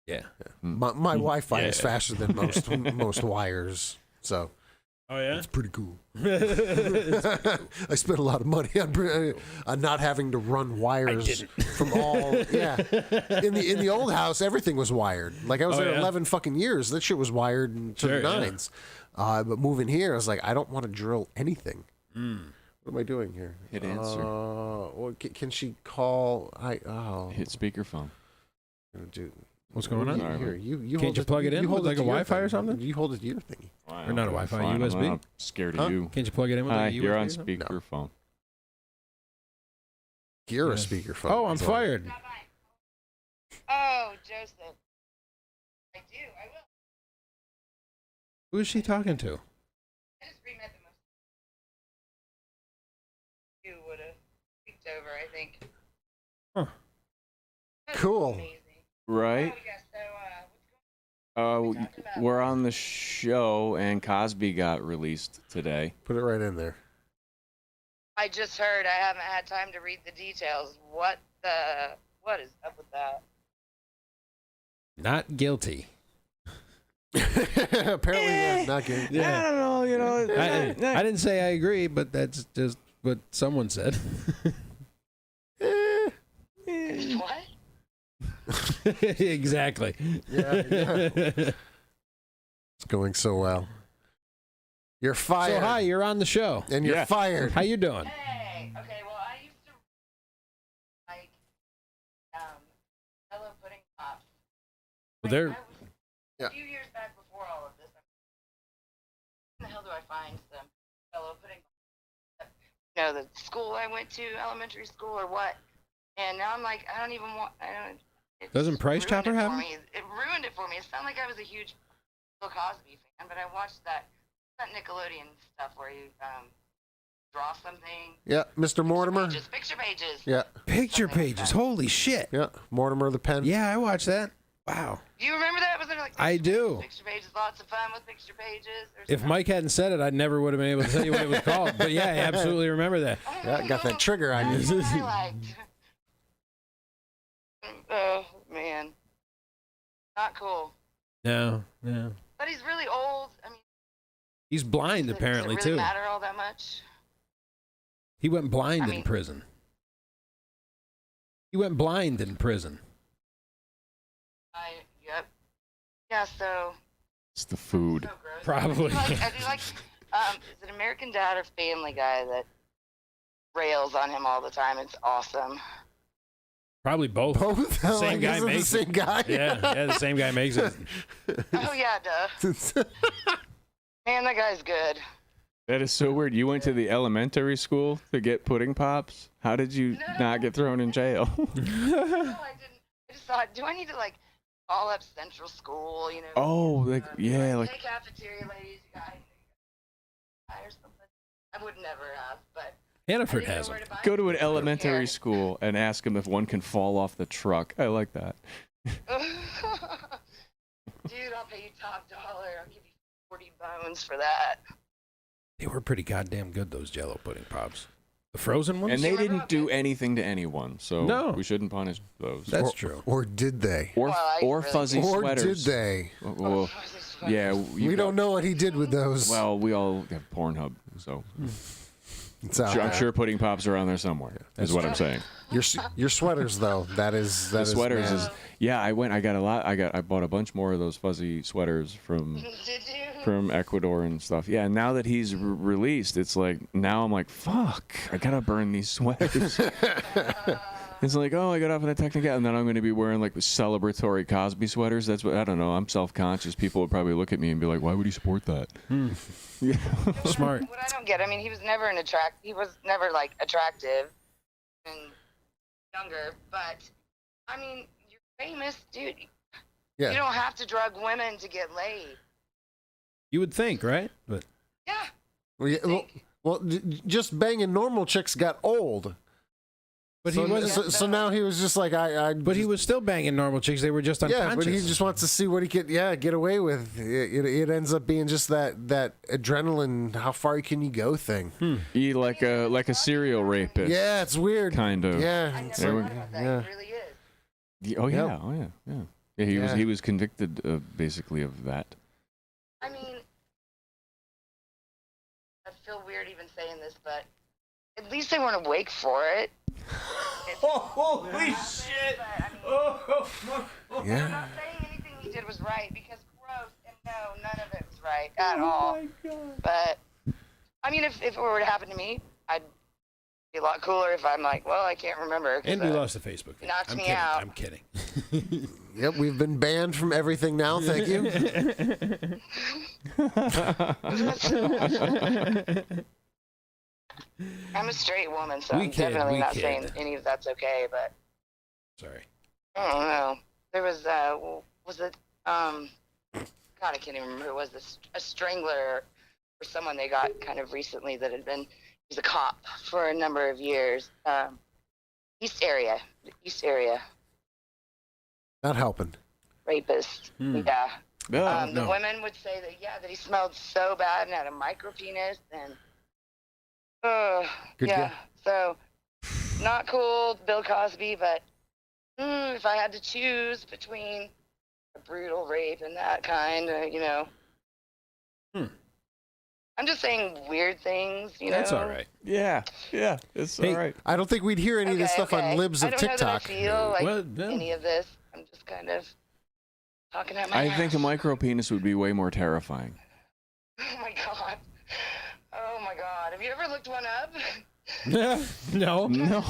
Yeah. My Wi-Fi is Yeah. faster than most wires, so Oh yeah. it's pretty cool. I spent a lot of money on not having to run wires from all. Yeah, in the old house, everything was wired. Like I was Oh, there yeah? 11 fucking years. That shit was wired to Sure, the yeah. nines. But moving here, I was like, I don't want to drill anything. What am I doing here? Hit answer. Well, can she call? Hit speakerphone. Dude. What's going on? Sorry. Here, you Can't hold you plug it in with hold like a to your Wi-Fi or thing. something? You hold it to your thingy. Or not a Wi-Fi, fine. USB? I'm not scared Huh? of you. Can't you plug it in with Hi, like a USB? you're on or something? speakerphone. You're Yes. a speakerphone. Oh, I'm So- fired. Oh, Joseph. I do. I will. Who is she talking to? I just remet the most. You would have peeked over, I think. Huh. That was Cool. Amazing. Right? Oh, yeah. So, what's We're on the show, and Cosby got released today. Put it right in there. I just heard. I haven't had time to read the details. What is up with that? Not guilty. Apparently, not good. Yeah. I don't know, you know. I didn't say I agree, but that's just what someone said. What? Exactly. Yeah. It's going so well. You're fired. So hi, you're on the show. And you're fired. How you doing? Hey. Okay. Well, I used to like Hello Pudding Pops. Well, they're I was, a few years back before all of this. Where the hell do I find some Hello Pudding Pops? You know, the school I went to, elementary school or what? And now I'm like, I don't even want. I don't. It Doesn't just Price ruined Chopper it have for them? me. It ruined it for me. It sounded like I was a huge Bill Cosby fan, but I watched that Nickelodeon stuff where you draw something. Yeah, Mr. Mortimer. Picture pages. Yeah. picture Something like pages. that. Holy shit. Yeah, Mortimer the Pen. Yeah, I watched that. Wow. Do you remember that? Was there like I do. Picture pages, lots of fun with picture pages. If Mike hadn't said it, I never would have been able to tell you what it was called. But yeah, I absolutely remember that. Yeah, got that trigger on That's you. what I liked. Oh man, not cool. No. But he's really old. I mean, He's blind does apparently it really too. matter all that much? He went blind I in mean- prison. He went blind in prison. Yep. Yeah. So. It's the food. So gross. Probably. I do like. Is it American Dad or Family Guy that rails on him all the time? It's awesome. Probably both. Both? Same Like, guy isn't it makes the same guy? Yeah, the same guy makes it. Oh yeah, duh. Man, that guy's good. That is so weird. You went to the elementary school to get pudding pops? How did you not get thrown in jail? No, I didn't. I just thought, do I need to like call up Central School? You know. Oh, like, yeah, like. Hey, cafeteria ladies, you guys, or something. I would never have, but. Hannaford has them. Go to an elementary school and ask them if one can fall off the truck. I like that. Dude, I'll pay you top dollar. I'll give you 40 bones for that. They were pretty goddamn good, those Jello pudding pops. The frozen ones? And they didn't do anything to anyone, so No. we shouldn't punish those. That's true. Or did they? Or, Well, I or really- fuzzy Or sweaters. did they? Well, yeah. We don't know what he did with those. Well, we all have Pornhub, so It's out I'm there. sure pudding pops are on there somewhere. Is what I'm saying. Your sweaters, though, the Sweaters is yeah. I got a lot. I bought a bunch more of those fuzzy sweaters from Did you? from Ecuador and stuff. Yeah. And now that he's released, it's like now I'm like, fuck, I gotta burn these sweaters. It's like, oh, I got off of that Technica, and then I'm going to be wearing like celebratory Cosby sweaters. That's what I don't know. I'm self-conscious. People would probably look at me and be like, why would he support that? Yeah. Smart. What I don't get, I mean, he was never like attractive and younger, but I mean, you're famous, dude. Yeah. You don't have to drug women to get laid. You would think, right? But Yeah. Just banging normal chicks got old. But so, he was. so now he was just like But he was still banging normal chicks. They were just unconscious. yeah, but he just wants to see what he could get away with. It ends up being just that adrenaline, how far can you go thing. He like a serial rapist. Yeah, it's weird. Kind of. Yeah, I it's never like- heard about that. yeah. He really is. Oh yeah. Yep. Oh yeah. Yeah. Yeah. He was convicted basically of that. I mean, I feel weird even saying this, but at least they weren't awake for it. Holy shit! I'm Yeah. not saying anything he did was right because gross and no, none of it was right at all. But I mean, if it were to happen to me, I'd be a lot cooler if I'm like, well, I can't remember. 'cause, And we lost the Facebook. It knocks I'm me kidding. out. I'm kidding. Yep, we've been banned from everything now. Thank you. I'm a straight woman, so We I'm kid, definitely we not kid. saying any of that's okay. But Sorry. I don't know. There was God, I can't even remember who it was. This a strangler or someone they got kind of recently that had been. He's a cop for a number of years. East area Not helping. rapist. Yeah. No, The women would say that, that he smelled so bad and had a micro penis. And, Good yeah. guy. So, not cool, Bill Cosby, but if I had to choose between a brutal rape and that kind, I'm just saying weird things, That's all right. Yeah, it's Hey, all right. I don't think we'd hear any of this stuff on Libs of I don't know that I TikTok. feel like Well, no. any of this. I'm just kind of talking out my I ass. think a micro penis would be way more terrifying. Oh my god. Oh my god. Have you ever looked one up? No. No.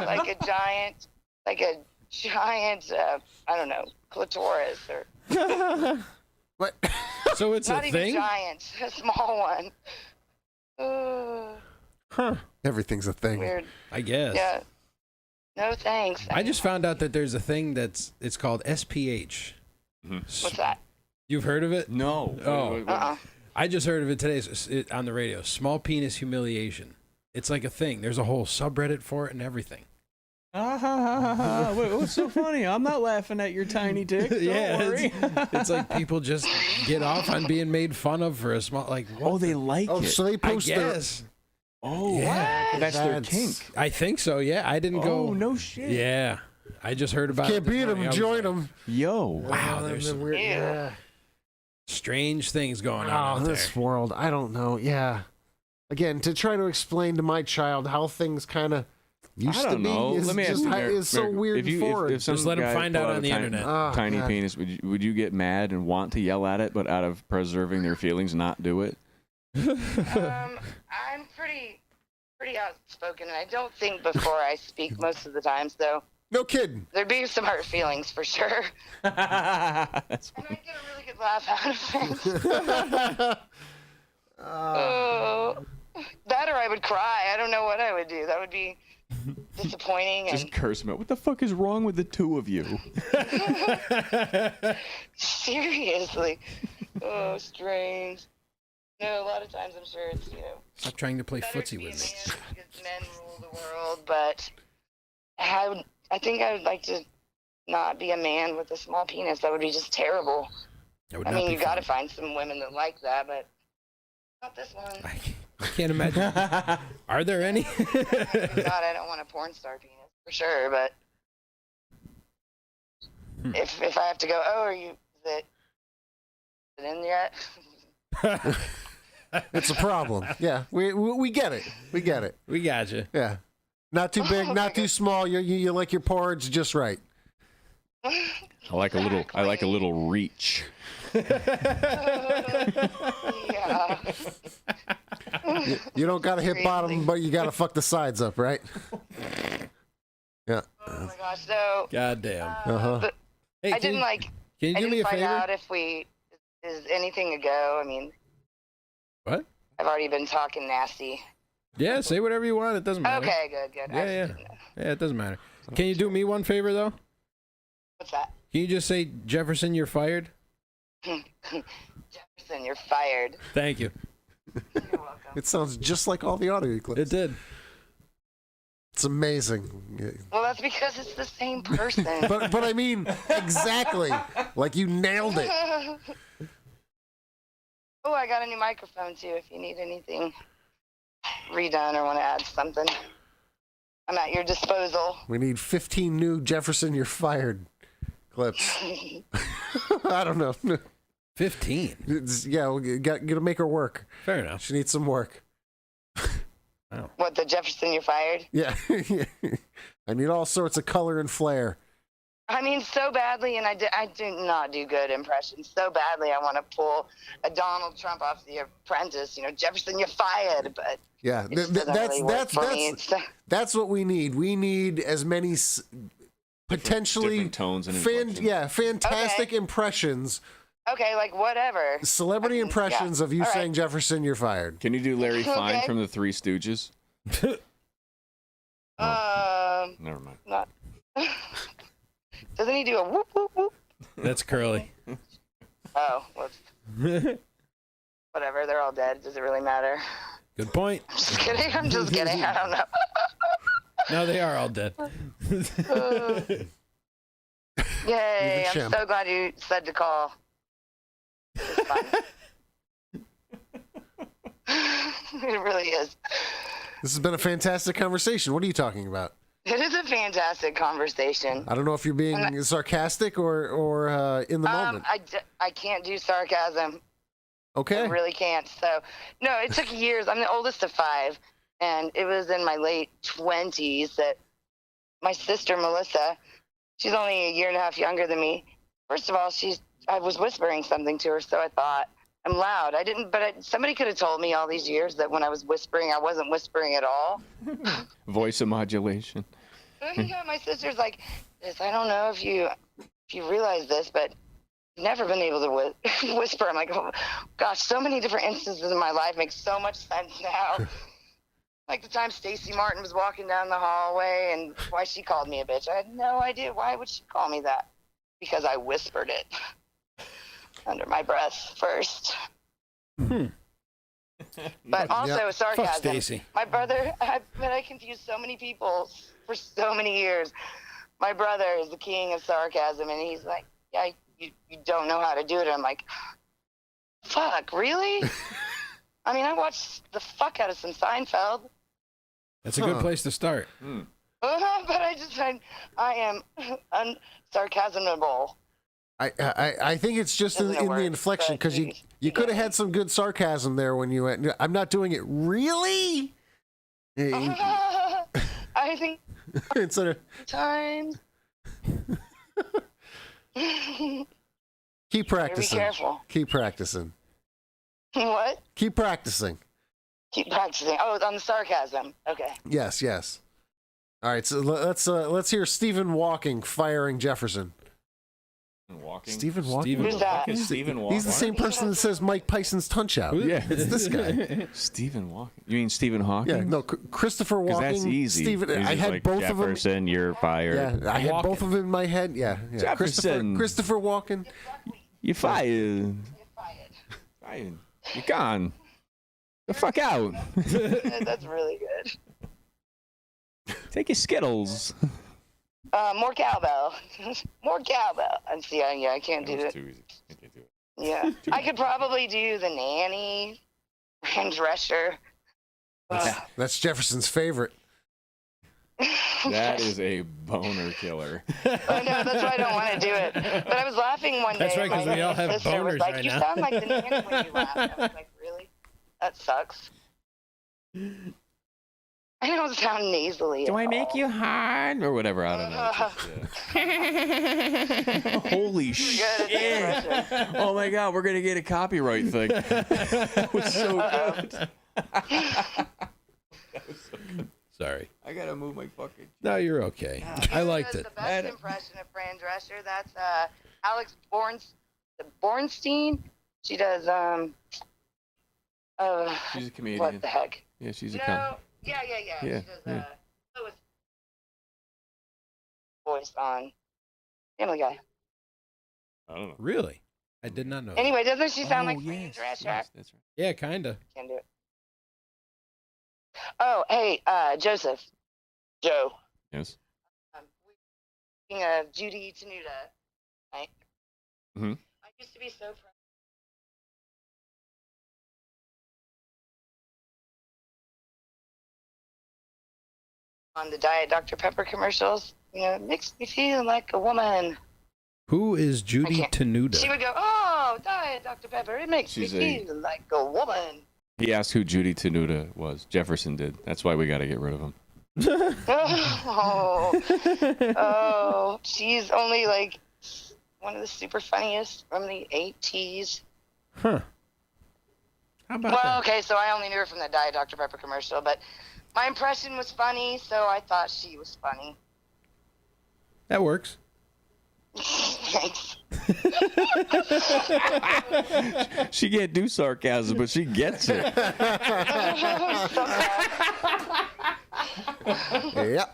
like a giant, I don't know, clitoris or What? So it's not a even thing? giant, a small one. Huh. Everything's a thing. Weird. I guess. Yeah. No thanks. I just found out that there's a thing it's called SPH. What's that? You've heard of it? No. Oh. I just heard of it today on the radio. Small penis humiliation. It's like a thing. There's a whole subreddit for it and everything. Wait, what's so funny? I'm not laughing at your tiny dick. Don't worry. It's like people just get off on being made fun of for a small, like, what Oh, they like Oh, it. so they I post their. guess. Oh, Yeah. that's their That's- kink. I think so, yeah. I didn't go. Oh, no shit. Yeah. I just heard about Can't it. beat them, join them. Yo. Wow, there's some weird. Yeah. strange things going on Oh, out this there. world. I don't know. Yeah. Again, to try to explain to my child how things kind of used I to don't be know. is Let me ask just you, is so weird and foreign. If some Just let him guy find pulled out a on the tiny, internet. Oh, tiny God. penis, would you get mad and want to yell at it, but out of preserving their feelings, not do it? I'm pretty outspoken, and I don't think before I speak most of the time, so No kidding. there'd be some hurt feelings for sure. That's And I'd get a really good laugh out of it. That or I would cry. I don't know what I would do. That would be disappointing. just And curse him out. What the fuck is wrong with the two of you? seriously. Oh, strange. No, a lot of times I'm sure it's, Stop trying to play better to footsie be a with me. man because men rule the world, but I think I would like to not be a man with a small penis. That would be just terrible. That would I not mean, be you got to fun. find some women that like that, but not this one. I can't imagine. Are there any? God, I don't want a porn star penis for sure, but if I have to go, is it in yet? It's a problem. Yeah, we get it. We get it. We got you. Yeah, not too big, not too small. You like your porridge just right. I like a little reach. Yeah. You don't gotta hit bottom, but you gotta fuck the sides up, right? Yeah. Oh my gosh. So God damn. Uh-huh. Hey, I didn't like. Can you I do me didn't a find favor? out if is anything a go. I mean, What? I've already been talking nasty. Yeah, say whatever you want. It doesn't matter. Okay, good. I Yeah. just didn't know. Yeah, it doesn't matter. Can you do me one favor though? What's that? Can you just say Jefferson, you're fired? Jefferson, you're fired. Thank you. You're welcome. It sounds just like all the audio clips. It did. It's amazing. Well, that's because it's the same person. But I mean, exactly. Like you nailed it. Oh, I got a new microphone too. If you need anything redone or want to add something, I'm at your disposal. We need 15 new Jefferson, you're fired clips. I don't know. 15. Yeah, we gotta make her work. Fair enough. She needs some work. What, the Jefferson, you're fired? Yeah. I need all sorts of color and flair. I mean, so badly, and I do not do good impressions. So badly, I want to pull a Donald Trump off The Apprentice. Jefferson, you're fired. But Yeah, it just doesn't really work for me. that's what we need. We need as many potentially different tones and inflections. fantastic Okay. impressions, Okay, like whatever. celebrity impressions of you All right. saying Jefferson, you're fired. Can you do Larry Fine Okay. from the Three Stooges? Never mind. Not. Doesn't he do a whoop whoop whoop? That's Curly. Oh, whatever. They're all dead. Does it really matter? Good point. I'm just kidding. I'm just kidding. I don't know. No, they are all dead. Yay! I'm chimp. so glad you said to call. It's fun. It really is. This has been a fantastic conversation. What are you talking about? It is a fantastic conversation. I don't know if you're being sarcastic or in the moment. I can't do sarcasm. Okay. I really can't. So, no, it took years. I'm the oldest of 5, and it was in my late 20s that my sister, Melissa, she's only a year and a half younger than me. First of all, I was whispering something to her, so I thought, I'm loud. I didn't, but somebody could have told me all these years that when I was whispering, I wasn't whispering at all. Voice of modulation. Yeah, my sister's like, I don't know if you realize this, but I've never been able to whisper. I'm like, oh, gosh, so many different instances in my life make so much sense now. Like the time Stacey Martin was walking down the hallway and why she called me a bitch. I had no idea. Why would she call me that? Because I whispered it under my breath first. But also sarcasm. Fuck Stacey. My brother, I confused so many people for so many years. My brother is the king of sarcasm, and he's like, yeah, you don't know how to do it. I'm like, fuck, really? I mean, I watched the fuck out of some Seinfeld. That's a good place to start. But I am unsarcasmable. I think it's just in the inflection, because you could have had some good sarcasm there when you went, I'm not doing it. Really? I think Instead of times. keep practicing. Be careful. Keep practicing. What? Keep practicing. Keep practicing. Oh, on the sarcasm. Okay. Yes, yes. All right, so let's hear Stephen Walking firing Jefferson. Walking. Stephen Walking. Who's that? Stephen Walking. He's the same person that says Mike Tyson's Punch Out. Yeah, it's this guy. Stephen Walking. You mean Stephen Hawking? Yeah, no, Christopher Because Walking. that's easy. Stephen, He's I just had like, both Jefferson, of them. you're fired. Yeah, I had both of them in my head. Yeah, yeah. Jefferson. Christopher Walken. You're fired. You're fired. Fired. You're gone. The fuck out. That's really good. Take your Skittles. More cowbell. More cowbell. And see, I can't do it. Too easy. I can't do it. Yeah. I could probably do the nanny and Drescher. That's Jefferson's favorite. That is a boner killer. I know, that's why I don't want to do it. But I was laughing one day. That's right, 'cause my we all have sister was boners like, right you now. sound like the nanny when you laugh. I was like, really? That sucks. I don't sound nasally. Do at I make all. you hard? Or whatever, I don't know. It's just, Holy Good shit. at the impression. Oh my god, we're going to get a copyright thing. That was so good. Sorry. I got to move my fucking... No, you're okay. I liked Does it. the best impression of Fran Drescher. That's Alex Bornstein. She does, She's a comedian. what the heck? Yeah, she's a No, yeah. Yeah, She does, yeah. Lois voice on Family Guy. I don't know. Really? I did not know. that. Anyway, doesn't she sound like Oh, Fran yes, Drescher? yes, that's right. Yeah, kinda. Can't do it. Oh, hey, Joseph. Joe. Yes. We're reading Judy Tenuta. Right? Mhm. I used to be so proud. On the Diet Dr. Pepper commercials, it makes me feel like a woman. Who is Judy I can't- Tenuta? She would go, oh, Diet Dr. Pepper, it makes She's me feel like a woman. He asked who Judy Tenuta was. Jefferson did. That's why we got to get rid of him. Oh, she's only like one of the super funniest from the 80s. Huh. How about Well, that? okay, so I only knew her from the Diet Dr. Pepper commercial, but my impression was funny, so I thought she was funny. That works. Thanks. She can't do sarcasm, but she gets it. Yeah.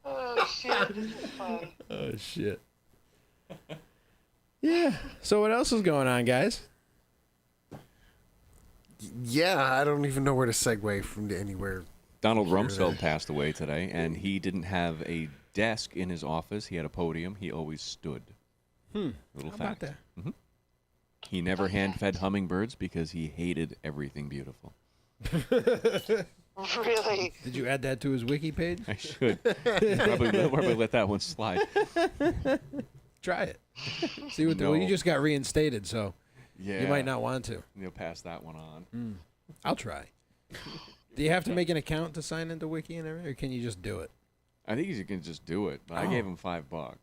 Oh, shit. This is fun. Oh shit. Yeah. So what else is going on, guys? Yeah, I don't even know where to segue from to anywhere. Donald Rumsfeld passed away today, and he didn't have a desk in his office, he had a podium, he always stood. Little How fact. about that? He never hand-fed hummingbirds because he hated everything beautiful. Really? Did you add that to his wiki page? I should. probably let that one slide. Try it. See what well, you No. just got reinstated, so Yeah. you might not want to. You'll pass that one on. I'll try. Do you have to make an account to sign into wiki and everything, or can you just do it? I think you can just do it, but I gave him $5.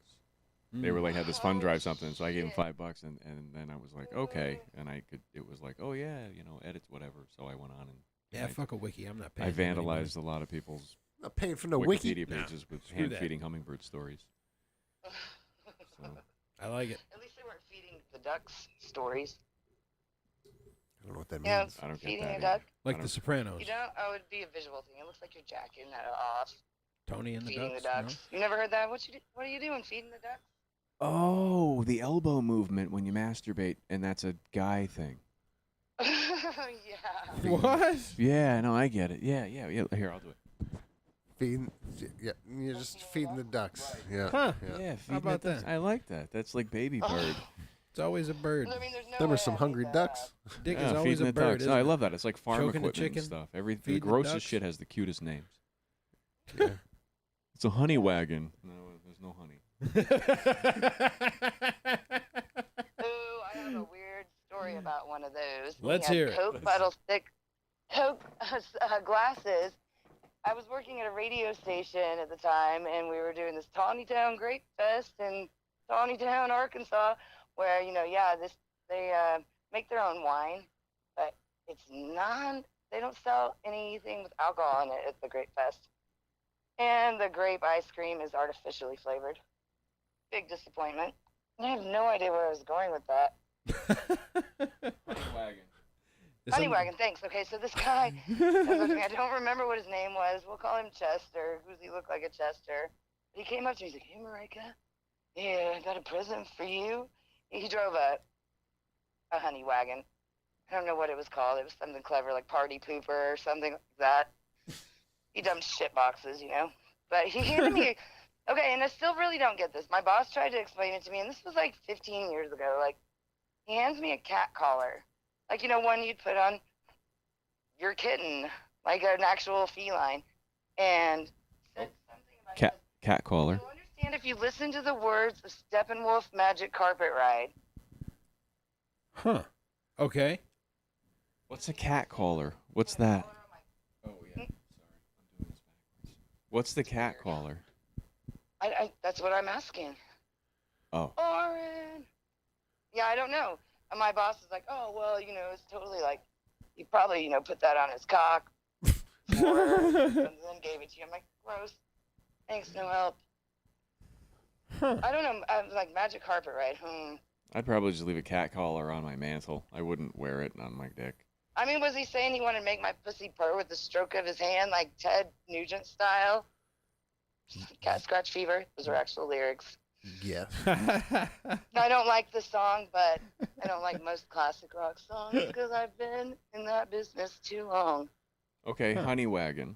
They were like had this fund drive something, so I gave him $5, and then I was like, okay, and it was like, oh yeah, edits whatever. So I went on and Yeah, fuck a wiki. I'm not paying. I vandalized a lot of people's Not paying for no wiki. Wikipedia pages with Screw that. hand-feeding hummingbird stories. So, I like it. At least they weren't feeding the ducks stories. I don't know what that Yeah, means. I don't get feeding that a either. duck. Like don't- The Sopranos. You don't? Oh, it'd be a visual thing. It looks like you're jacking that off. Tony and the Feeding Ducks. the ducks. You never heard that? What are you doing? Feeding the ducks? oh, the elbow movement when you masturbate, and that's a guy thing. Yeah. No? What? Yeah, no, I get it. Yeah. Here, I'll do it. Feeding, yeah, you're just feeding the ducks. Yeah. Huh. Yeah, How about that? I like that. That's like baby bird. It's always a bird. I mean, there's no Them way are some I hungry made that ducks. up. Dick Yeah, is always feeding a the bird. ducks. Isn't No, I it? love that. It's like farm Choking the equipment and chicken, stuff. The feeding the grossest ducks. shit has the cutest names. Yeah. It's a honey wagon. No, there's no honey. Ooh, I have a weird story about one of those. Let's He had hear it. Coke bottle stick, Coke glasses. I was working at a radio station at the time, and we were doing this Tawny Town Grape Fest in Tawny Town, Arkansas, where they make their own wine, but it's they don't sell anything with alcohol in it at the Grape Fest. And the grape ice cream is artificially flavored. Big disappointment. I have no idea where I was going with that. Honey wagon. Honey wagon, thanks. Okay, so this guy, I don't remember what his name was. We'll call him Chester, because he looked like a Chester. He came up to me, he's like, hey, Marika, yeah, I got a present for you. He drove a honey wagon. I don't know what it was called. It was something clever, like Party Pooper or something like that. He dumped shit boxes, But he handed me, okay, and I still really don't get this. My boss tried to explain it to me, and this was like 15 years ago. Like, he hands me a cat collar. Like, one you'd put on your kitten, like an actual feline. And said something about Cat caller. You'll understand if you listen to the words of Steppenwolf Magic Carpet Ride. Huh. Okay. What's a cat caller? What's that? Oh yeah. Sorry, I'm doing this backwards. What's the cat caller? That's what I'm asking. Oh. Oren. Yeah, I don't know. And my boss is like, oh, well, it's totally like, he probably, put that on his cock and then gave it to you. I'm like, gross. Thanks, no help. Huh. I don't know. I'm like, magic carpet, right? I'd probably just leave a cat collar on my mantle. I wouldn't wear it on my dick. I mean, was he saying he wanted to make my pussy purr with the stroke of his hand, like Ted Nugent style? Cat scratch fever. Those are actual lyrics. Yeah. I don't like the song, but I don't like most classic rock songs because I've been in that business too long. Okay, honey wagon.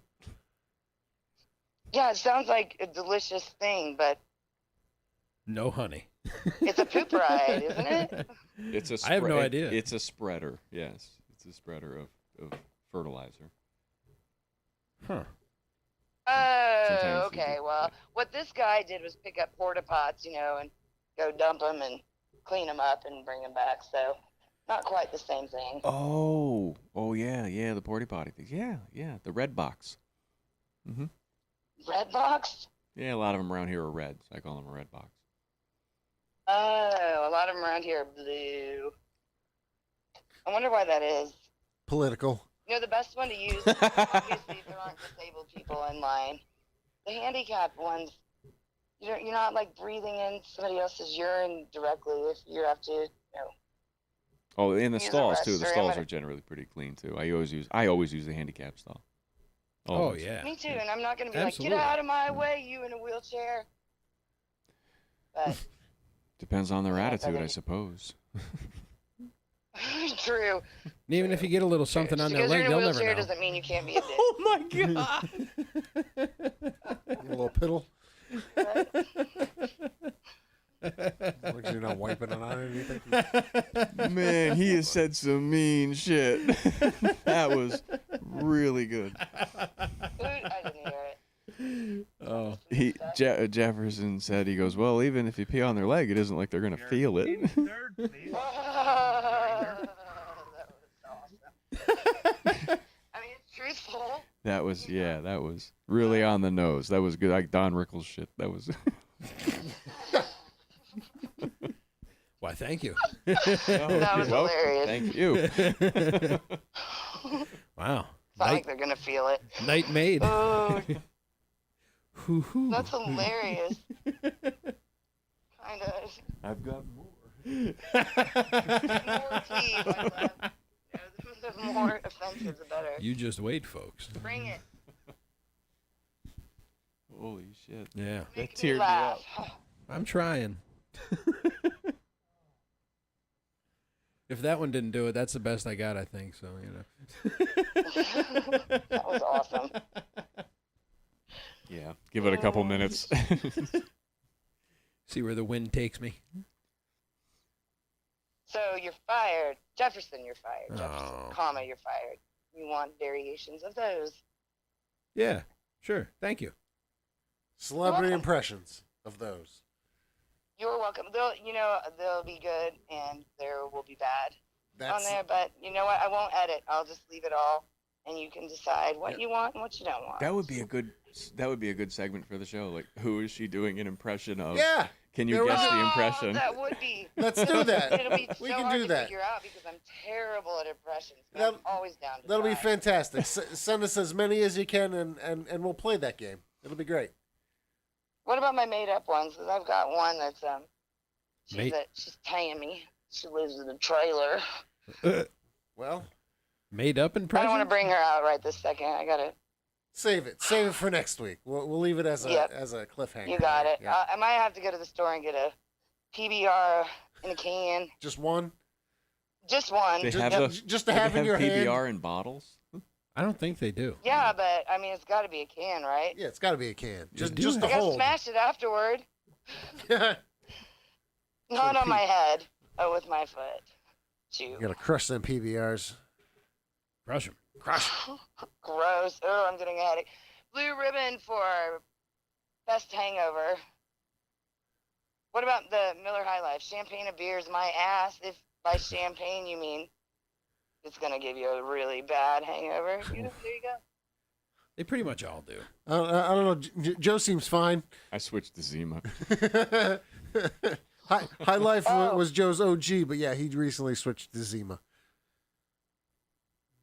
Yeah, it sounds like a delicious thing, but No honey. it's a poop ride, isn't it? It's a. I have no idea. It's a spreader. Yes, it's a spreader of fertilizer. Huh. Oh, Sometimes you okay. do. Well, what this guy did was pick up porta pots, and go dump them and clean them up and bring them back. So, not quite the same thing. Oh yeah, the porta potty thing. Yeah, the red box. Mhm. Red box? Yeah, a lot of them around here are red. So I call them a red box. Oh, a lot of them around here are blue. I wonder why that is. Political. The best one to use, obviously, if there aren't disabled people in line. The handicapped ones, you're not like breathing in somebody else's urine directly if you have to, Oh, in the Use a stalls too. The restroom. stalls are generally pretty clean too. I always use the handicap stall. Oh, Always. yeah. Me too, and I'm not going to be Absolutely. like, get out of my way, you in a wheelchair. But, Depends on their Yeah, attitude, I but- suppose. true. And even if you get a little something on Just their because you're leg, in a they'll never wheelchair know. doesn't mean you can't be a dick. Oh my god. A little piddle. Right? You're not wiping it on or anything? Man, he has said some mean shit. That was really good. I didn't hear it. Oh, Jefferson said, he goes, well, even if you pee on their leg, it isn't like they're gonna feel it. Third, please. That was awesome. I mean, it's truthful. That was really on the nose. That was good. Like Don Rickles shit. That was. why? Thank you. That was welcome. hilarious. Thank you. Wow. It's not like they're gonna feel it. Night made. Oh, Hoo-hoo. that's hilarious. Kind of. I've got more. More tea. The more offensive, the better. You just wait, folks. Bring it. Holy shit. Yeah. Make That me teared me laugh. I'm trying. If that one didn't do it, that's the best I got, I think. So, That was awesome. Yeah. Give it a couple minutes. See where the wind takes me. So you're fired. Jefferson, you're fired. Jefferson, Oh. comma, you're fired. You want variations of those. Yeah, sure. Thank you. Celebrity Welcome. impressions of those. You're welcome. They'll be good and there will be bad on That's there, but you know what? I won't edit. I'll just leave it all and you can decide what you want and what you don't want. That would be a good segment for the show. Like, who is she doing an impression of? yeah. Can you There guess was- the Oh, impression? that would be. Let's do that. It'll be We so can hard do to that. figure out because I'm terrible at impressions. But That'll- I'm always down to That'll be try. fantastic. Send us as many as you can, and we'll play that game. It'll be great. What about my made-up ones? Because I've got one that's Made- she's Tammy. She lives in a trailer. Well, Made up I impression? don't want to bring her out right this second. I gotta. save it for next week. We'll leave it as a Yep. as a cliffhanger. You got it. Yeah. I might have to go to the store and get a PBR in a can. Just one. Just one. They Just- have just- the, just to do they have in your hand. PBR in bottles. I don't think they do. Yeah, but I mean, it's got to be a can, right? Yeah, it's got to be a can. Just do just have- to I gotta hold. smash it afterward. Not on my head. Oh, with my foot. You Shoot. gotta crush them PBRs. Crush them. Gross. Oh, I'm getting a headache. Blue ribbon for best hangover. What about the Miller High Life? Champagne of beers, my ass. If by champagne you mean it's gonna give you a really bad hangover, there you go. They pretty much all do. I don't know. Joe seems fine. I switched to Zima. High Life Oh. was Joe's OG, but yeah, he recently switched to Zima.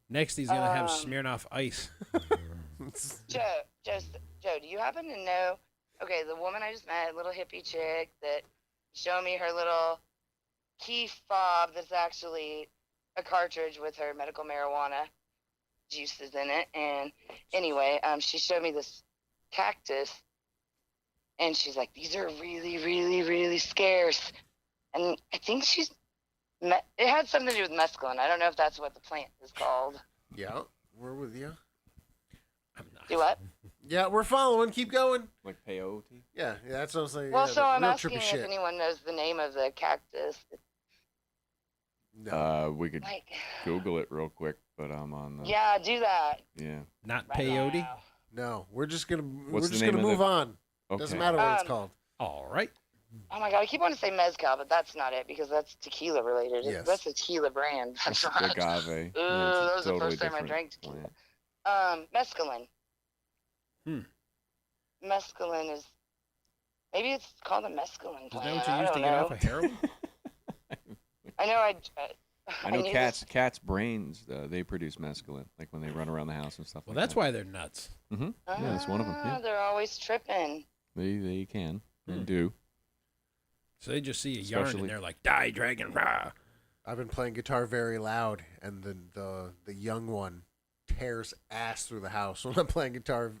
Next, he's going to have Smirnoff Ice. Joe, do you happen to know? Okay, the woman I just met, little hippie chick that showed me her little key fob that's actually a cartridge with her medical marijuana juices in it. And anyway, she showed me this cactus, and she's like, "These are really, really, really scarce." And I think it had something to do with mescaline. I don't know if that's what the plant is called. Yeah, we're with you. I'm not. Do what? Yeah, we're following. Keep going. Like peyote. Yeah, that's what I'm saying. Well, yeah, so I'm real asking trippy if shit. anyone knows the name of the cactus. No. We could Like, Google it real quick, but I'm on the. yeah, do that. Yeah. Not Right peyote? now. No, we're just gonna What's the we're just name gonna of move the- on. Okay. Doesn't matter what it's called. All right. Oh my god, I keep wanting to say mezcal, but that's not it because that's tequila related. Yes. That's a tequila brand. That's not. Agave. Ooh, Yeah, that it's was a the totally first time I different drank tequila. plant. Mescaline. Mescaline is maybe it's called a mescaline Is plant. that what you I used to don't get know. off of heroin? I know I know knew cats' brains. They produce mescaline, like when they run around the house and stuff. Well, like that's that. why they're nuts. Mm-hmm. Yeah, that's one of them. Yeah. They're always tripping. They can and do. So they just see a yarn Especially- and they're like, die, dragon, rah. I've been playing guitar very loud, and the young one tears ass through the house when I'm playing guitar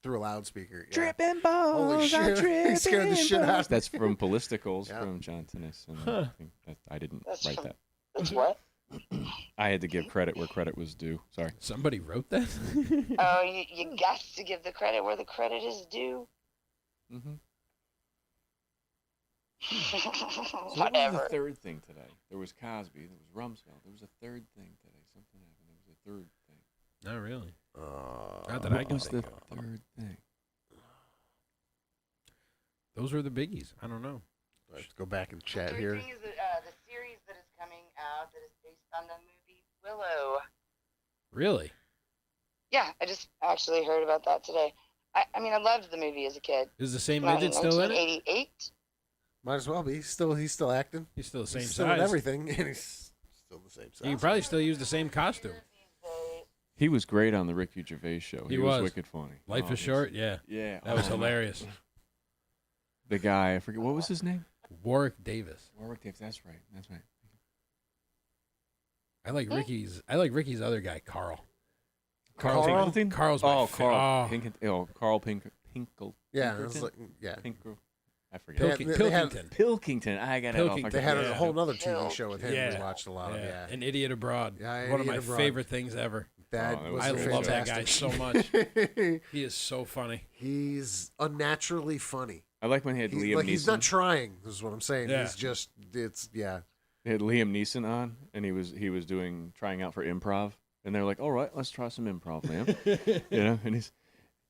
through a loudspeaker. Yeah. Tripping balls. Holy shit! He scared the shit out. That's from Ballisticals Yeah. from John Tennis. And I think I didn't That's write from- that. That's what? I had to give credit where credit was due. Sorry. Somebody wrote that? Oh, you got to give the credit where the credit is due. Mm-hmm. So what was Whatever. the third thing today? There was Cosby. There was Rumsfeld. There was a third thing today. Something happened. There was a third thing. Not really. Not that I What can was the think of. third thing? Those were the biggies. I don't know. Let's go back and chat Third here. thing is the series that is coming out that is based on the movie Willow. Really? Yeah, I just actually heard about that today. I mean, I loved the movie as a kid. Is the same Came out midget in still in it? 1988. Might as well be. He's still acting. He's still the same He's still size. in everything, and he's still the same You size. can probably still use the same costume. He was great on the Ricky Gervais show. He was was. wicked funny. Life Oh, is short. Yeah. Yeah. That was oh, hilarious. The guy, I forget, what was his name? Warwick Davis. Warwick Davis. That's right. That's right. I like Ricky's. I like Ricky's other guy, Carl. Carl? Pinkleton? Carl's my Oh, fa- Carl. oh. Pinkleton. Oh, Carl Pinkle. Yeah, it was Pinkerton? like, yeah. Pinker. I forget. They had- they had- Pilkington. Pilkington. I got it off. Pilkington. They had Yeah. a whole other TV show with him Yeah. we watched a lot of. Yeah, An Idiot Abroad. Yeah, One of Idiot my Abroad. favorite things ever. that Oh, that was I was love that guy fantastic. so much. He is so funny. He's unnaturally funny. I like when he had Liam Neeson. He's not trying. Is what I'm saying. Yeah. He's just yeah. They had Liam Neeson on, and he was trying out for improv, and they're like, "All right, let's try some improv, Liam." You know, and he's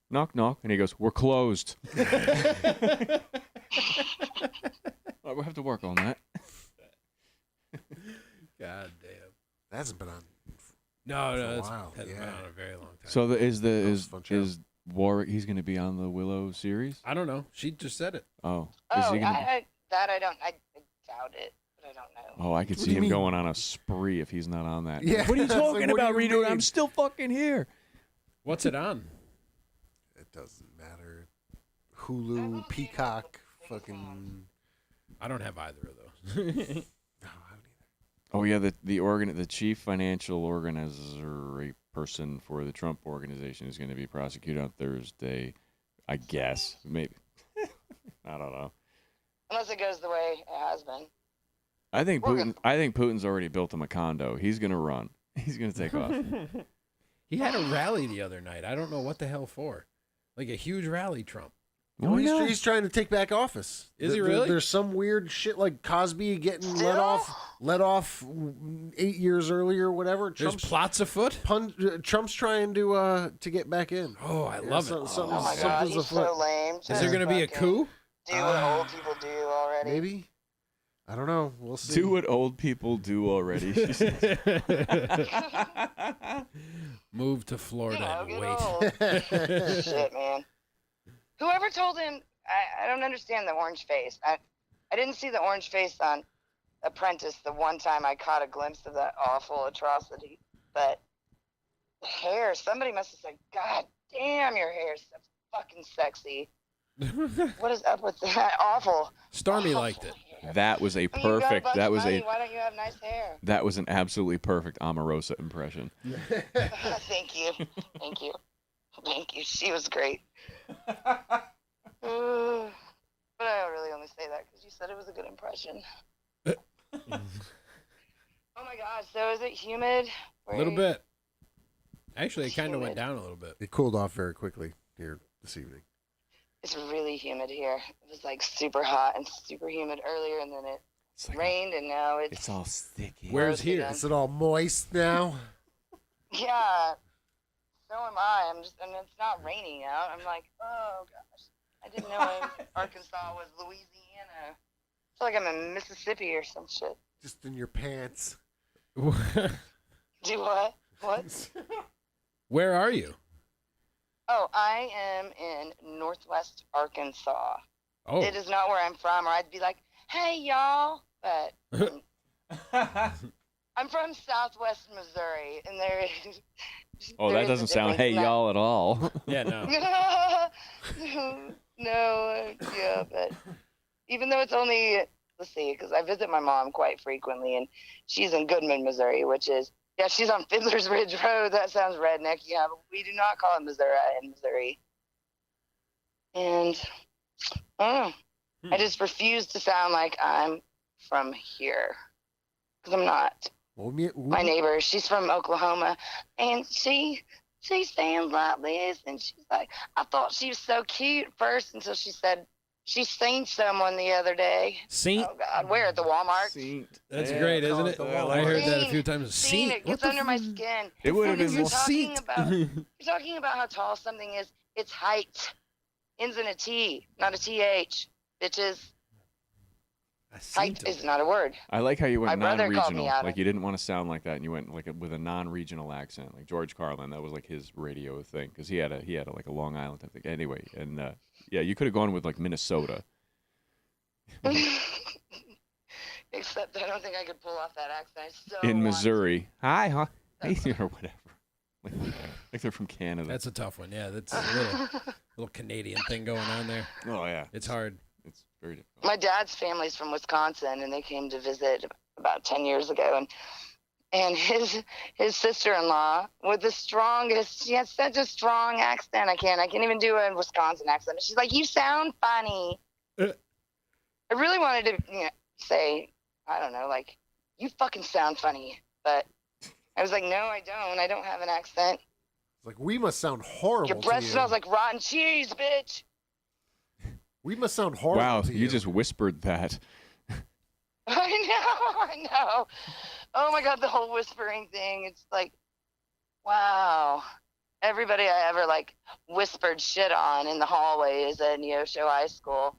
knock knock, and he goes, "We're closed." Oh, we'll have to work on that. God damn. That hasn't been on. No, For a that's while, hasn't been yeah. on a very long time. So was a fun show. is Warwick? He's going to be on the Willow series. I don't know. She just said it. Oh, is Oh, he gonna? I doubt it, but I don't know. Oh, I could What see do you him mean? going on a spree if he's not on that. Yeah, What are you it's like, talking what do about, you Reader? mean? I'm still fucking here. What's it on? It doesn't matter. Hulu, Peacock, fucking. I don't have either of those. No, I don't either. Oh yeah, the chief financial organizer person for the Trump organization is going to be prosecuted on Thursday. I guess maybe. I don't know. Unless it goes the way it has been. I think We're Putin. I think Putin's already built him a condo. He's going to run. He's going to take off. He had a rally the other night. I don't know what the hell for. Like a huge rally, Trump. No, he's trying to take back office. Is he really? There's some weird shit like Cosby getting let Still? off 8 years earlier, or whatever. There's plots afoot. Trump's trying to get back in. Oh, I love it. Oh my God, he's so lame. Is there going to be a coup? Do what old people do already. Maybe. I don't know. We'll see. Do what old people do already. She says. Move to Florida and Get wait. old. Shit, man. Whoever told him, I don't understand the orange face. I didn't see the orange face on Apprentice the one time I caught a glimpse of that awful atrocity. But the hair, somebody must have said, God damn, your hair is so fucking sexy. What is up with that? Awful. Stormy awful liked it. hair. That was a I mean, you got a perfect. bunch That of was money, a. Why don't you have nice hair? That was an absolutely perfect Omarosa impression. Thank you. Thank you. Thank you. She was great. But I really only say that because you said it was a good impression. Oh my gosh. So is it humid? A little bit. Actually, it kind of went Humid. down a little bit. It cooled off very quickly here this evening. It's really humid here. It was like super hot and super humid earlier, and then it It's like rained, and now it's all sticky. Where's here? Is it all moist now? Yeah. So am I. And it's not raining out. I'm like, oh gosh. I didn't know Arkansas was Louisiana. I feel like I'm in Mississippi or some shit. Just in your pants. Do what? What? Where are you? Oh, I am in Northwest Arkansas. Oh, It is not where I'm from, or I'd be like, hey, y'all. But I'm from Southwest Missouri, and there is. Oh, there that is a doesn't sound difference hey in that. y'all at all. yeah, no. No, yeah, but even though it's only, let's see, because I visit my mom quite frequently, and she's in Goodman, Missouri, which is, yeah, she's on Fiddler's Ridge Road. That sounds redneck, yeah, but we do not call it Missouri in Missouri. And I don't know. I just refuse to sound like I'm from here, because I'm not. My neighbor, she's from Oklahoma, and she sounds like this, and she's like, I thought she was so cute at first until she said She seen someone the other day. Saint. Oh God, where at the Walmart? Saint. That's Yeah, great, isn't it? I I heard that a few Saint. times. Seen it gets under my skin. It would have been You're more. talking about you're talking about how tall something is. It's height. Ends in a T, not a TH. Bitches. Height is not a word. I like how you went My brother called me non-regional. out Like on- you didn't want to sound like that, and you went like with a non-regional accent, like George Carlin. That was like his radio thing because he had a like a Long Island type thing. Anyway, and yeah, you could have gone with like Minnesota. Except I don't think I could pull off that accent. I so In want Missouri. Hi, huh? Hey, or whatever. Like they're from Canada. That's a tough one. Yeah, that's a little Canadian thing going on there. Oh yeah, It's hard. it's very difficult. My dad's family's from Wisconsin, and they came to visit about 10 years ago, and his sister-in-law with the strongest. She has such a strong accent. I can't even do a Wisconsin accent. She's like, "You sound funny." I really wanted to say, I don't know, like, "You fucking sound funny," but I was like, "No, I don't. I don't have an accent. It's like, we must sound horrible. Your breath to you. smells like rotten cheese, bitch." We must sound horrible. Wow, to you just whispered that. I know. Oh my God, the whole whispering thing. It's like, wow. Everybody I ever like whispered shit on in the hallways at Neosho High School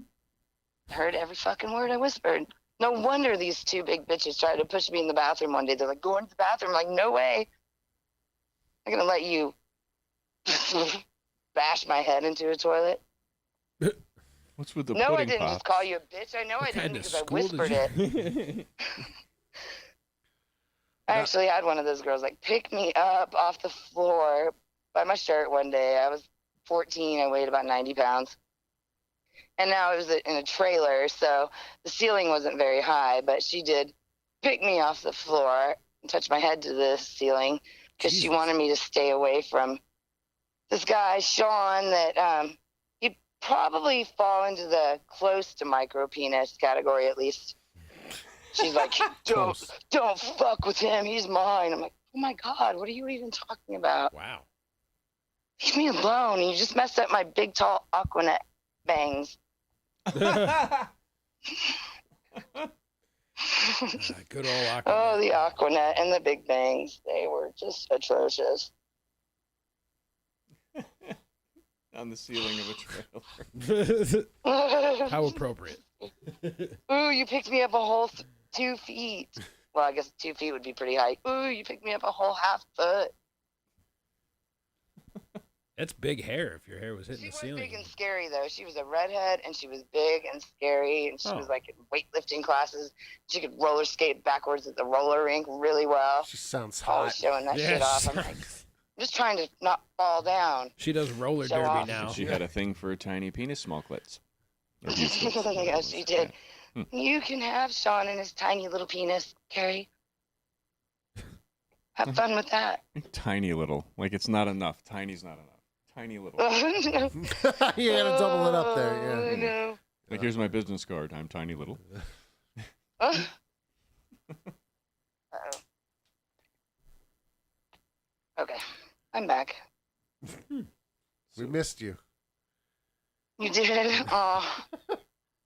heard every fucking word I whispered. No wonder these two big bitches tried to push me in the bathroom one day. They're like, "Go into the bathroom." I'm like, "No way. I'm gonna let you bash my head into a toilet." What's with the No, I pudding didn't pops? just call you a bitch. I know I didn't because I whispered it. I actually had one of those girls like pick me up off the floor by my shirt one day. I was 14. I weighed about 90 pounds. And now it was in a trailer, so the ceiling wasn't very high, but she did pick me off the floor and touch my head to the ceiling because she wanted me to stay away from this guy, Sean, that he'd probably fall into the close to micro penis category at least. She's like, don't fuck with him. He's mine. I'm like, oh my God, what are you even talking about? Wow. Leave me alone. You just messed up my big, tall Aquanet bangs. Good old Aquanet. Oh, the Aquanet and the big bangs. They were just atrocious. On the ceiling of a trailer. How appropriate. Ooh, you picked me up a whole 2 feet. Well, I guess 2 feet would be pretty high. Ooh, you picked me up a whole half foot. That's big hair if your hair was hitting She the was ceiling. big and scary, though. She was a redhead, and she was big and scary, and she was like in weightlifting classes. She could roller skate backwards at the roller rink really well. She sounds Always hot. showing that shit off. I'm like, I'm just trying to not fall down. She does roller Show derby off. now. She had a thing for tiny penis small clits. Or huge clits. Yeah, she did. You can have Sean and his tiny little penis, Carrie. Have fun with that. Tiny little. Like it's not enough. Tiny's not enough. Tiny little. You gotta double it up there. I Yeah. know. Like here's my business card. I'm tiny little. Uh-oh. Okay, I'm back. We missed you. You did? Aw.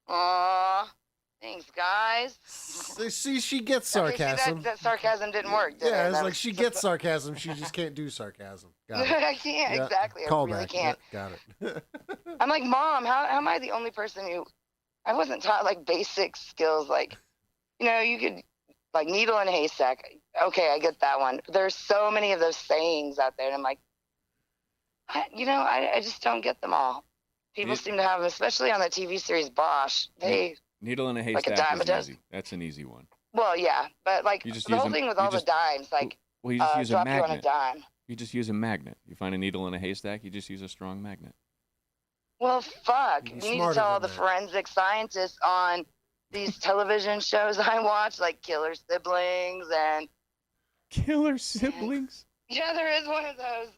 Aw. Thanks, guys. See, she gets Okay, see, sarcasm. that sarcasm didn't work, did Yeah, it? it's That like was she just gets sarcasm. She just can't do sarcasm. Got it. I can't, Yeah, exactly. I Call really back. can't. Yeah, got it. I'm like, Mom, how am I the only person who... I wasn't taught, like, basic skills, like, you could, like, needle in a haystack. Okay, I get that one. But there's so many of those sayings out there, and I'm like, I just don't get them all. People seem to have them, especially on the TV series Bosch. They... Needle in a Like a haystack dime a is dozen. easy. That's an easy one. Well, yeah, but, like, You just the use whole them- thing with you all just- the dimes, like, Well, you just use a drop you on a magnet. dime. You just use a magnet. You find a needle in a haystack, you just use a strong magnet. Well, fuck. You're You need to smarter tell all than the that. forensic scientists on these television shows I watch, like Killer Siblings and... Killer siblings? Yeah, there is one of those.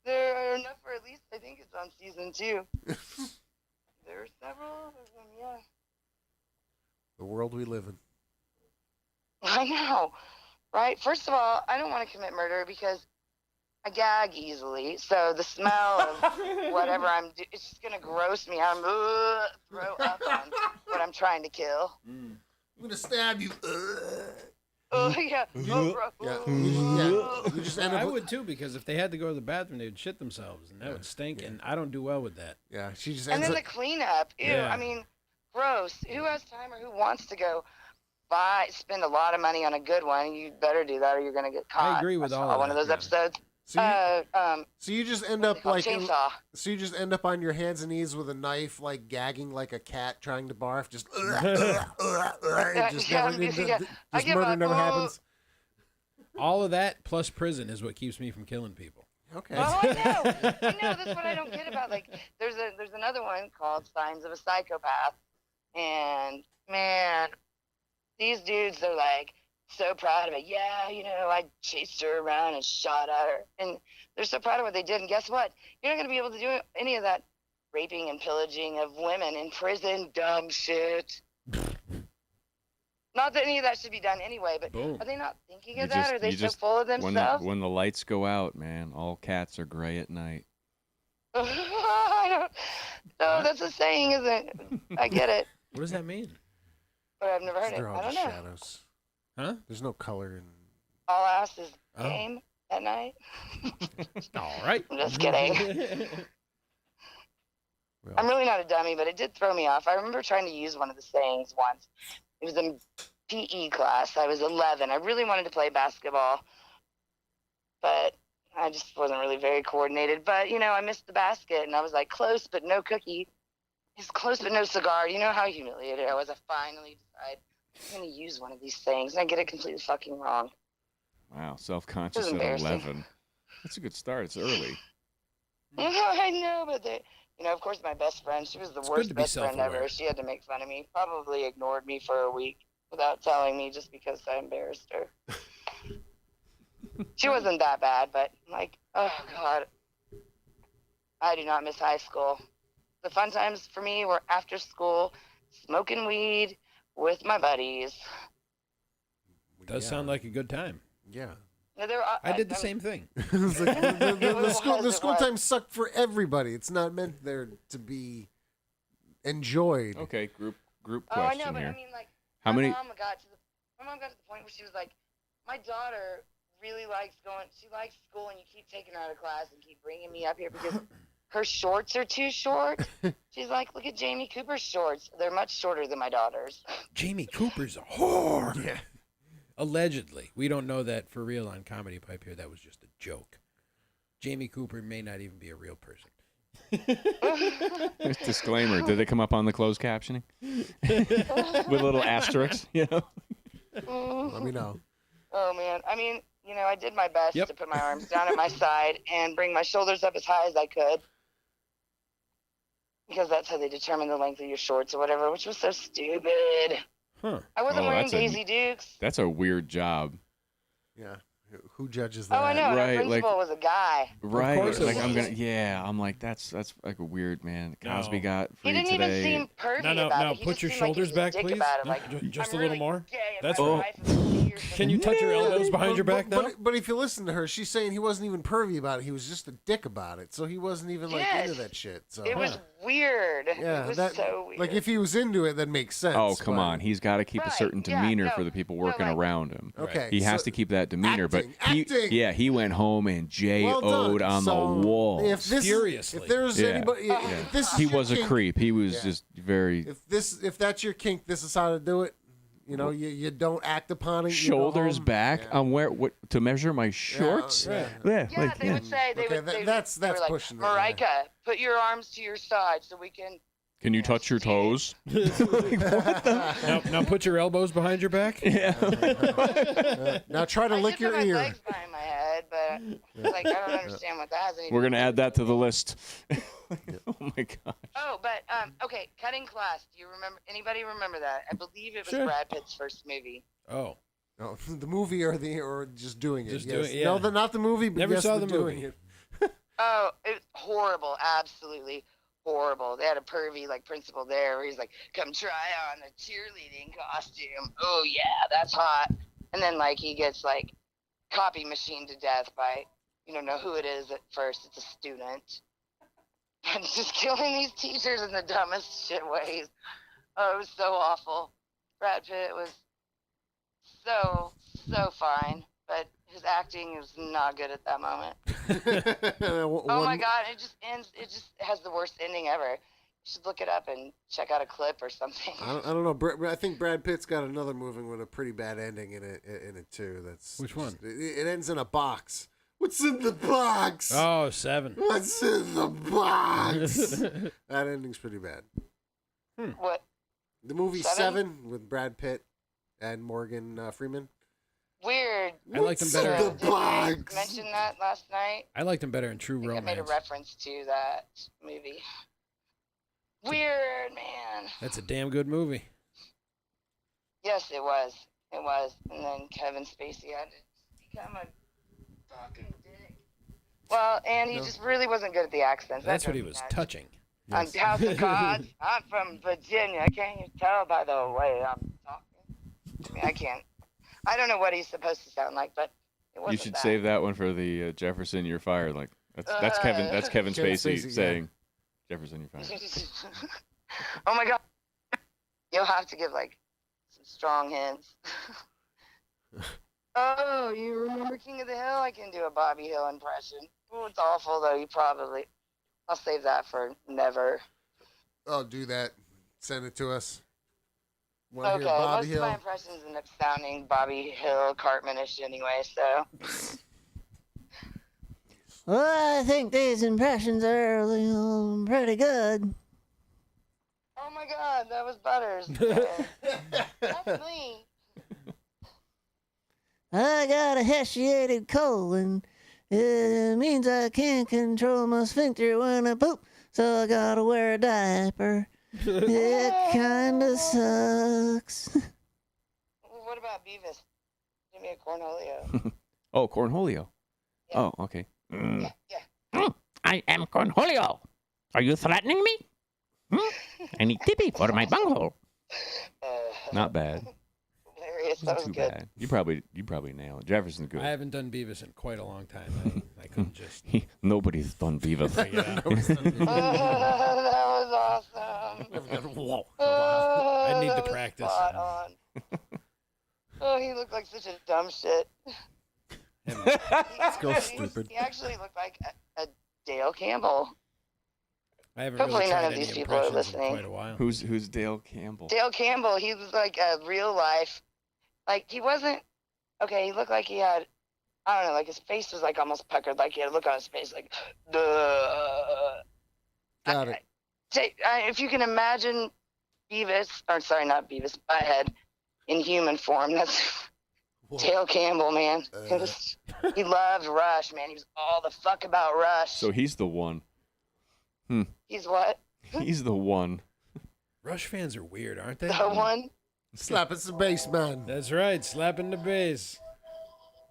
There are enough for at least, I think it's on season 2. There are several of them, yeah. The world we live in. I know, right? First of all, I don't want to commit murder because I gag easily, so the smell of whatever I'm doing, it's just gonna gross me out. I'm throw up on what I'm trying to kill. I'm gonna stab you. Oh yeah. Oh, bro. You just end up. I would too, because if they had to go to the bathroom, they would shit themselves, and that would stink. And I don't do well with that. Yeah, she just And ends then up. the cleanup. Ew. Yeah. I mean, gross. Who has time or who wants to go spend a lot of money on a good one? You better do that, or you're gonna get caught. I agree with all saw of one that, of those episodes. So you just end up like. Chainsaw. So you just end up on your hands and knees with a knife, like gagging like a cat trying to barf. Just. Just Yeah, I give murder up. never happens. All of that plus prison is what keeps me from killing people. Okay. Oh, I know. That's what I don't get about. Like, there's another one called Signs of a Psychopath, and man, these dudes are like so proud of it. Yeah, I chased her around and shot at her, and they're so proud of what they did. And guess what? You're not gonna be able to do any of that raping and pillaging of women in prison. Dumb shit. Not that any of that should be done anyway, but Boom. are they not thinking of that? Are they so full of themselves? When the lights go out, man, all cats are gray at night. I don't. No, that's a saying, isn't it? I get it, What does that mean? but I've never heard it. They're all I don't just know. shadows. Huh? There's no color in. All ass is Oh. game at night. All right. I'm just kidding. I'm really not a dummy, but it did throw me off. I remember trying to use one of the sayings once. It was in PE class. I was 11. I really wanted to play basketball, but I just wasn't really very coordinated. But, I missed the basket, and I was like, close, but no cookie. It's close, but no cigar. You know how humiliated I was? I finally decided I'm going to use one of these things, and I get it completely fucking wrong. Wow, self-conscious This is at embarrassing. 11. That's a good start. It's early. I know, but of course, my best friend, she was the good worst to be best friend ever. self-aware. She had to make fun of me, probably ignored me for a week without telling me just because I embarrassed her. She wasn't that bad, but oh God, I do not miss high school. The fun times for me were after school, smoking weed with my buddies. Does sound like a good time. Yeah. Now, there were, I did the same thing. It's like the school was. time sucked for everybody. It's not meant there to be enjoyed. Okay, group Oh, I question know, but here. I mean, How my many? mom got to the point where she was like, my daughter really likes she likes school, and you keep taking her out of class and keep bringing me up here because her shorts are too short. She's like, look at Jamie Cooper's shorts. They're much shorter than my daughter's. Jamie Cooper's a whore. Yeah. Allegedly. We don't know that for real on Comedypipe here. That was just a joke. Jamie Cooper may not even be a real person. Disclaimer: did they come up on the closed captioning with little asterisks? Let me know. Oh, man. I mean, I did my best Yep. to put my arms down at my side and bring my shoulders up as high as I could. Because that's how they determine the length of your shorts or whatever, which was so stupid. Huh. I wasn't Oh, wearing that's a- Daisy Dukes. That's a weird job, Yeah. Who judges that? Oh, I know. And our Right, principal was a guy. right? course it Like I'm was. gonna, I'm like that's like a weird man. Cosby No. got He free didn't today. even seem pervy No, about it. He put just your seemed like he shoulders was a back, dick please. about it. No, Like, just I'm a little really more. gay and That's my all. wife is here, Can you touch your elbows behind your back now? But if you listen to her, she's saying he wasn't even pervy about it. He was just a dick about it. So he wasn't even Yes. into that shit. So It was weird. yeah, it was that so weird. like if he was into it, that makes sense. Oh come but- on, he's got to keep a Right, certain yeah, demeanor no, for the people no, working like- around him. Okay, He has so- to keep that demeanor, acting. but he went home and Well J.O.'d done. on So, the wall. If this Furiously. if there's Yeah. anybody, if this is He your was a kink, creep. He was Yeah. just very If that's your kink, this is how to do it. You don't act upon it. you go shoulders home. back. Yeah. I'm what to measure my shorts. yeah. Yeah, yeah, they would say Okay, that's they were like, pushing it, yeah. Marika, put your arms to your side so we can. Can you touch your toes? Now put your elbows behind your back. Now try to I lick just your put my ear. legs behind my head, but I don't understand what that has. anything We're to gonna do add with that it. to the list. Oh my gosh. Oh, but okay, cutting class. Do you remember? Anybody remember that? I believe it was Sure. Brad Pitt's first movie. Oh. No, the movie or just doing it. Just yes. doing it, yeah. No, not the movie. But Never yes, saw the doing movie. it. Oh, it was horrible, absolutely horrible. They had a pervy principal there where he's like, "Come try on a cheerleading costume." Oh yeah, that's hot. And then he gets copy machined to death by you know who it is at first. It's a student. And just killing these teachers in the dumbest shit ways. Oh, it was so awful. Brad Pitt was so fine, but his acting was not good at that moment. Oh my God, it just ends. It just has the worst ending ever. You should look it up and check out a clip or something. I don't know. I think Brad Pitt's got another movie with a pretty bad ending in it too. That's Which one? It ends in a box. What's in the box? Oh, 7. What's in the box? That ending's pretty bad. What? The movie 7? 7 with Brad Pitt and Morgan Freeman. Weird. I liked him better. What's in the Did I box? mention that last night? I liked him better in True I think I Romance. made a reference to that movie. Weird, man. That's a damn good movie. Yes, it was. It was. And then Kevin Spacey had to become a fucking dick. Well, and he just really wasn't good at the accents. That's what he was touching. On House of Cards, I'm from Virginia. Can't you tell by the way I'm talking? I mean, I can't. I don't know what he's supposed to sound like, but it wasn't You should that. save that one for the Jefferson, you're fired. Like that's Kevin. That's Kevin Spacey, Spacey, saying, Jefferson, you're fired. Oh my God. You'll have to give like some strong hints. Oh, you remember King of the Hill? I can do a Bobby Hill impression. Oh, it's awful though. I'll save that for never. Oh, do that. Send it to us. Want to Okay, hear Bobby most Hill? of my impressions end up sounding Bobby Hill, Cartman-ish anyway, so. Well, I think these impressions are pretty good. Oh my God, that was Butters. That's me. I got a hessiated colon. It means I can't control my sphincter when I poop, so I gotta wear a diaper. It kinda sucks. What about Beavis? Give me a Cornholio. Oh, Cornholio. Yeah. Oh, okay. Yeah, yeah. I am Cornholio. Are you threatening me? I need tippy for my bunghole. Not bad. Hilarious. That was Too good. bad. You probably nailed it. Jefferson's good. I haven't done Beavis in quite a long time. I couldn't just. Nobody's done Beavis. Yeah. That was awesome. I need That to was practice. spot on. Oh, he looked like such a dumb shit. Let's go stupid. He actually looked like a Dale Campbell. I haven't Hopefully really none tried of any these people are impressions in listening. quite a while. Who's Dale Campbell? Dale Campbell, he was like a real life, like he wasn't, okay, he looked like he had, I don't know, like his face was like almost puckered, like he had a look on his face like, duh. Got it. If you can imagine Beavis, or sorry, not Beavis, Butthead in human form, that's Dale Campbell, man. He loved Rush, man. He was all the fuck about Rush. So he's the one. He's what? He's the one. Rush fans are weird, aren't they? The one? Slapping some bass, man. That's right, slapping the bass.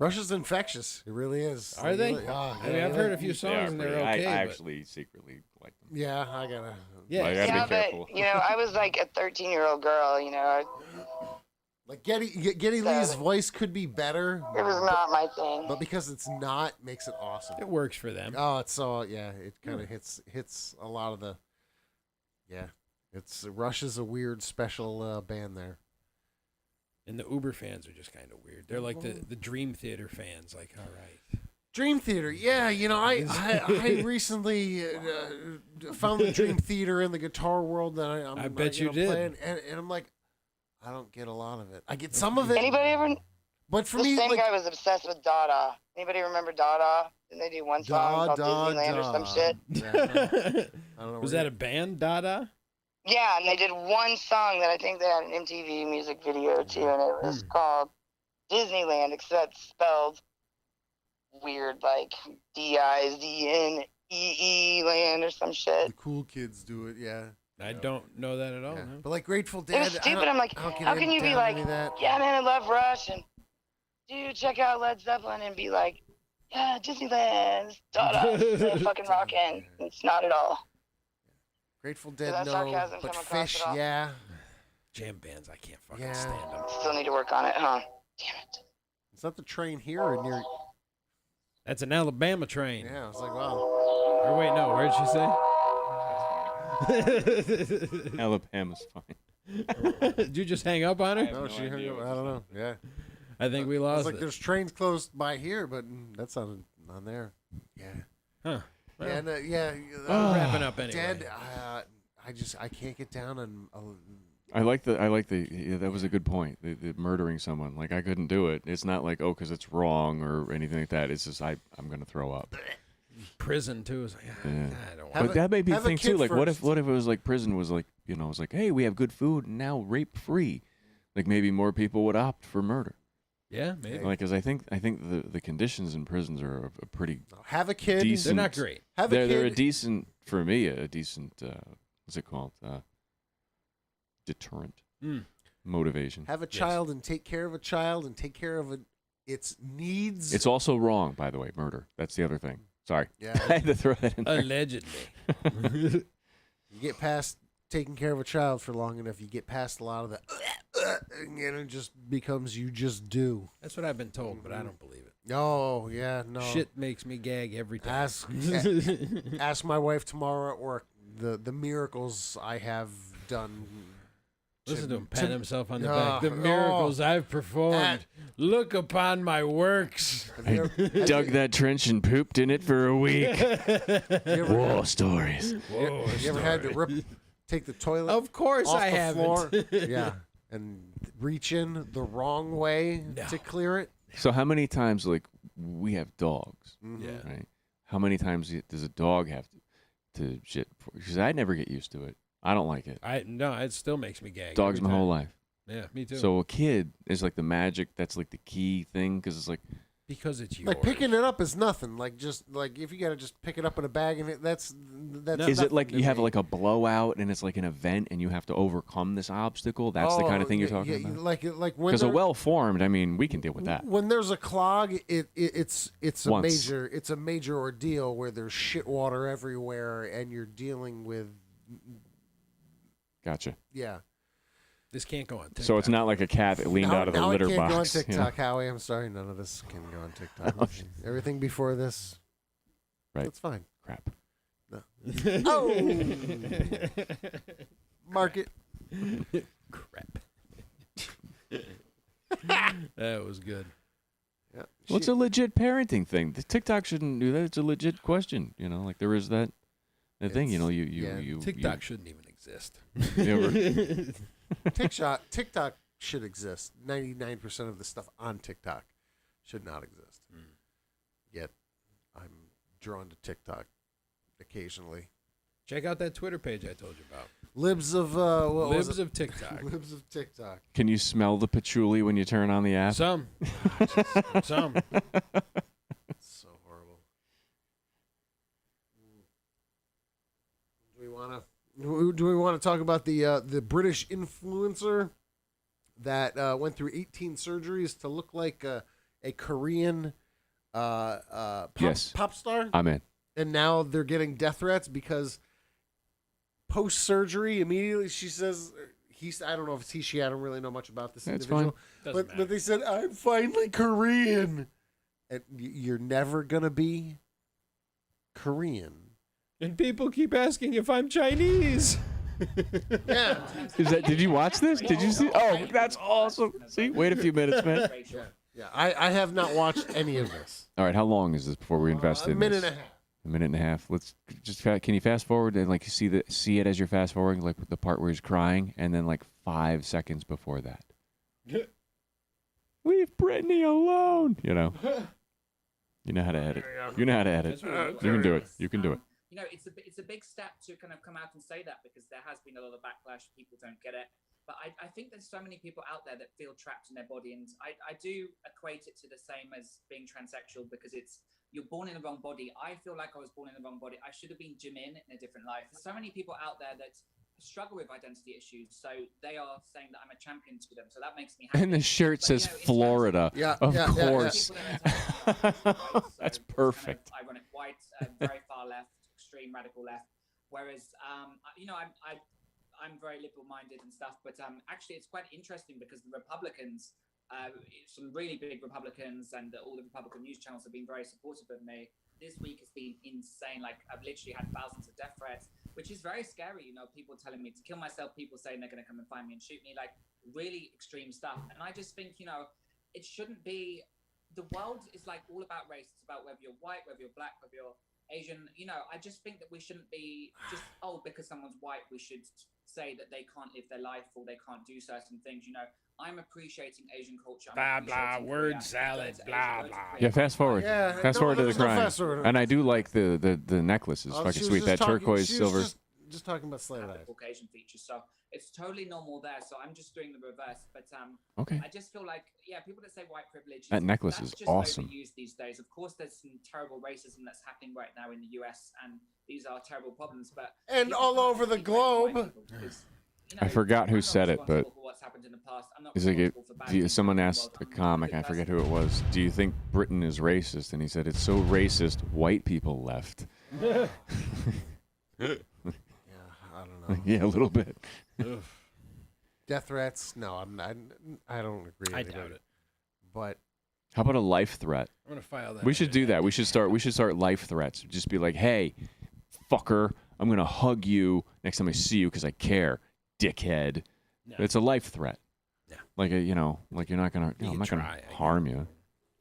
Rush is infectious. It really is. Are they? Yeah, I mean, I've heard a few songs and they're okay. I but- actually secretly like them. Yeah, I gotta. Yeah. I gotta Yeah, be careful. but, I was like a 13-year-old girl, Like Geddy Lee's voice could be better, It was not my thing. but because it's not, makes it awesome. It works for them. Oh, it's so it kind of hits a lot of the. Yeah, it's Rush is a weird special band there. And the Uber fans are just kind of weird. They're like the Dream Theater fans. Like, all right. Dream Theater, yeah, I recently found the Dream Theater in the guitar world that I'm I bet you did. playing, and I'm like, I don't get a lot of it. I get some of it, Anybody ever? but for The me, same like, guy was obsessed with Dada. Anybody remember Dada? Didn't they do one song called Disneyland or some shit? Yeah, I don't know. Was that a band, Dada? Yeah, and they did one song that I think they had an MTV music video to, and it was called Disneyland, except spelled weird, like Dizdnee land or some shit. the cool kids do it? Yeah. I don't know that at all. Yeah. No. But like Grateful It Dead, was stupid. I'm like, I don't get how can you be down like, any of that. yeah, man, I love Rush, and dude, check out Led Zeppelin, and be like, yeah, Disneyland, Dada, so fucking rockin'. It's not at all. Grateful Did Dead, that no, sarcasm but come across Fish, at all? yeah. Jam bands, I can't fucking Yeah. stand them. Still need to work on it, huh? Damn it. Is that the train here or near? That's an Alabama train. Yeah, I was like, wow. Or wait, no, where did she say? Alabama's fine. Did you just hang up on her? No, she hung up. I don't know. Yeah. I think we I was lost like, it. there's trains close by here, but that's on there. Yeah. Huh. Well, And yeah. wrapping up anyway. Dad, I can't get down on. I like the yeah, that was a good point. The murdering someone, like I couldn't do it. It's not like because it's wrong or anything like that. It's just I'm gonna throw up. Prison too is like, Yeah. I don't want. Have But that made me have a think kid too. Like, first. what if it was like prison was like, you know, it was like, hey, we have good food and now rape free. Like maybe more people would opt for murder. Yeah, maybe. Like, because I think the conditions in prisons are a pretty Have a kid. decent. They're not great. Have a kid. They're a decent for me. A decent what's it called? Deterrent motivation. Have a child and take care of a child and take care of its needs. It's also wrong, by the way. Murder. That's the other thing. Sorry. Yeah. I had to throw that in there. Allegedly. You get past taking care of a child for long enough, you get past a lot of the, and it just becomes you just do. That's what I've been told, but I don't believe it. Oh yeah, no. Shit makes me gag every time. Ask my wife tomorrow at work the miracles I have done. Listen to him pat himself on the back. Oh, The miracles I've performed. Look upon my works. Have you ever, Dug that trench and pooped in it for a week. you ever, War stories. you ever had to take the toilet Of course off I the haven't. floor? Yeah, and reach in the wrong way to clear it. So how many times, like, we have dogs, Yeah. right? How many times does a dog have to shit? Because I never get used to it. I don't like it. No, it still makes me gag. Dogs every my whole time. life. Yeah, me too. So a kid is like the magic. That's like the key thing because it's like because it's yours. Like picking it up is nothing. Like just like if you gotta just pick it up in a bag and that's. Is it like nothing to you have me. like a blowout and it's like an event and you have to overcome this obstacle? That's the kind of thing you're talking about. Like when Because a there- well formed, I mean, we can deal with that. When there's a clog, it's a Once. major ordeal where there's shit water everywhere and you're dealing with Gotcha. yeah. This can't go on TikTok. So it's not like a cat that leaned out of the now litter it can't box. go on you know? TikTok, Howie. I'm sorry, none of this can go on TikTok. Oh, Everything before this, Right. that's fine. Crap. Oh, mark it. Crap. That was good. Yeah. Well, it's a legit parenting thing. The TikTok shouldn't do that. It's a legit question. You know, like there is that thing. You know, you TikTok shouldn't even exist. you ever- TikTok should exist. 99% of the stuff on TikTok should not exist. Yet, I'm drawn to TikTok occasionally. Check out that Twitter page I told you about. Libs of what was Libs it? of TikTok. Libs of TikTok. Can you smell the patchouli when you turn on the app? Some. Some. It's so horrible. Do we want to talk about the British influencer that went through 18 surgeries to look like a Korean Yes. pop star? I'm in. And now they're getting death threats because post surgery immediately she says I don't know if it's she, I don't really know much about this That's individual. Doesn't But they said, I'm finally Korean. And you're never gonna be Korean. And people keep asking if I'm Chinese. Yeah. Did you watch this? Did you see? Oh, that's awesome. See, wait a few minutes, man. Yeah. I have not watched any of this. All right, how long is this before we invest A in minute this? and a half. A minute and a half. Let's just. Can you fast forward and like see it as you're fast forwarding, like the part where he's crying, and then like 5 seconds before that. Leave Brittany alone. You know. You know how to edit. You know how to edit. You can do it. You can do it. You know, it's a big step to kind of come out and say that because there has been a lot of backlash. People don't get it. But I think there's so many people out there that feel trapped in their body. And I do equate it to the same as being transsexual because you're born in the wrong body. I feel like I was born in the wrong body. I should have been Jimin in a different life. There's so many people out there that struggle with identity issues. So they are saying that I'm a champion to them. So that makes me happy. And the shirt But, says you know, in Florida. Yeah, Of yeah, yeah, yeah. course. That's perfect. Kind of ironic white, very far left, extreme radical left. Whereas, you know, I'm very liberal-minded and stuff, but actually, it's quite interesting because the Republicans some really big Republicans and all the Republican news channels have been very supportive of me. This week has been insane. Like, I've literally had thousands of death threats, which is very scary. You know, people telling me to kill myself, people saying they're going to come and find me and shoot me, like really extreme stuff. And I just think, you know, it shouldn't be, the world is like all about race. It's about whether you're white, whether you're black, whether you're Asian. You know, I just think that we shouldn't be just, oh, because someone's white, we should say that they can't live their life or they can't do certain things. You know, I'm appreciating Asian culture. Blah, blah, word salad, blah, blah. Yeah, fast forward. Yeah, fast forward to the there's no crime. fast forward. And I do like the necklace. It's Oh, fucking she was sweet. just That talking- turquoise she was silver. Just talking about slant eyes. Caucasian features, so it's totally normal there. So I'm just doing the reverse. But Okay. I just feel like, yeah, people that say white privilege. That necklace that's is just awesome. Overused these days. Of course, there's some terrible racism that's happening right now in the U.S. and these are terrible problems. But And people all can't over the just keep blaming white globe. people because, you I forgot who I'm not said it, but responsible for what's happened in the past. I'm not he's like, responsible for bad things someone in the asked world. a I'm a comic, good I forget person. who it was, do you think Britain is racist? And he said, it's so racist, white people left. Yeah, I don't know. Yeah, a little bit. Death threats? No, I don't agree. I with doubt anybody. it. But How about a life threat? I'm gonna file that. We should do that. We should start life threats. Just be like, hey, fucker, I'm gonna hug you next time I see you because I care, dickhead. No. It's a life threat. Yeah. Like like you're not gonna, You I'm can not gonna try, I harm you.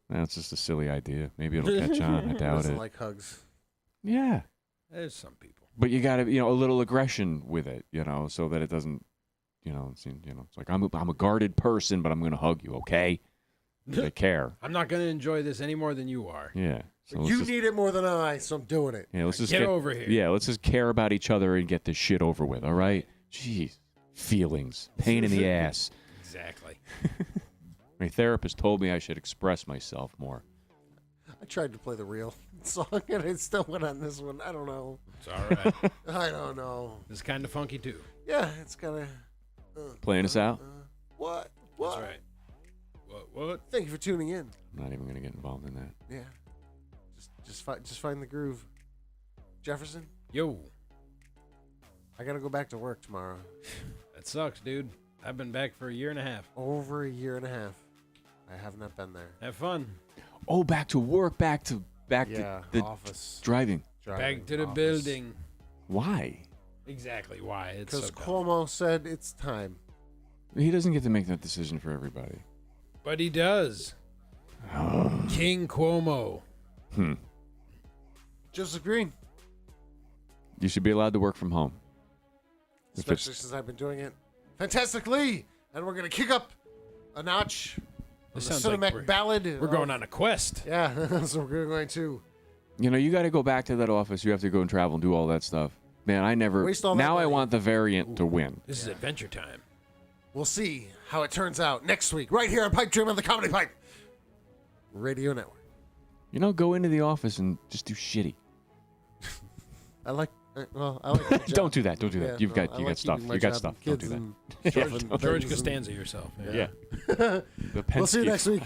That's just a silly idea. Maybe it'll catch on. I doubt doesn't it. like hugs. Yeah. There's some people. But you got to, a little aggression with it, so that it doesn't, it's like I'm a guarded person, but I'm going to hug you, okay? I care. I'm not gonna enjoy this any more than you are. Yeah. So let's You just, need it more than I, so I'm doing it. yeah, let's just Get over here. Yeah, let's just care about each other and get this shit over with, all right? Jeez. Feelings. Pain in the ass. Exactly. My therapist told me I should express myself more. I tried to play the real song and it still went on this one. I don't know. It's all right. I don't know. It's kind of funky too. Yeah, it's kind of. Playing us out? What? That's right. What? Thank you for tuning in. I'm not even going to get involved in that. Yeah. Just find the groove. Jefferson, Yo, I gotta go back to work tomorrow. that sucks, dude. I've been back for a year and a half. Over a year and a half. I have not been there. Have fun. Oh, back to work, back to Yeah, the office. driving. Back to the office. building. Why? Exactly why. It's Because so dumb. Cuomo said it's time. He doesn't get to make that decision for everybody. But he does. King Cuomo. Joseph Green. You should be allowed to work from home. If Especially it's, since I've been doing it fantastically. And we're going to kick up a notch. On This the sounds like cinematic ballad. We're going on a quest. Yeah, so we're going to. you got to go back to that office. You have to go and travel and do all that stuff. Man, I never. Waste all that Now I money. want the variant to win. This is adventure time. We'll see how it turns out next week, right here on Pipe Dream on the Comedy Pipe Radio Network. Go into the office and just do shitty. I like my job. Don't do that. Don't do that. Yeah, You've no, got I you like got stuff. keeping my You got job stuff. and Don't do kids that. and stuff and George things and- Costanza yourself. Yeah. The We'll see you Penske. next week.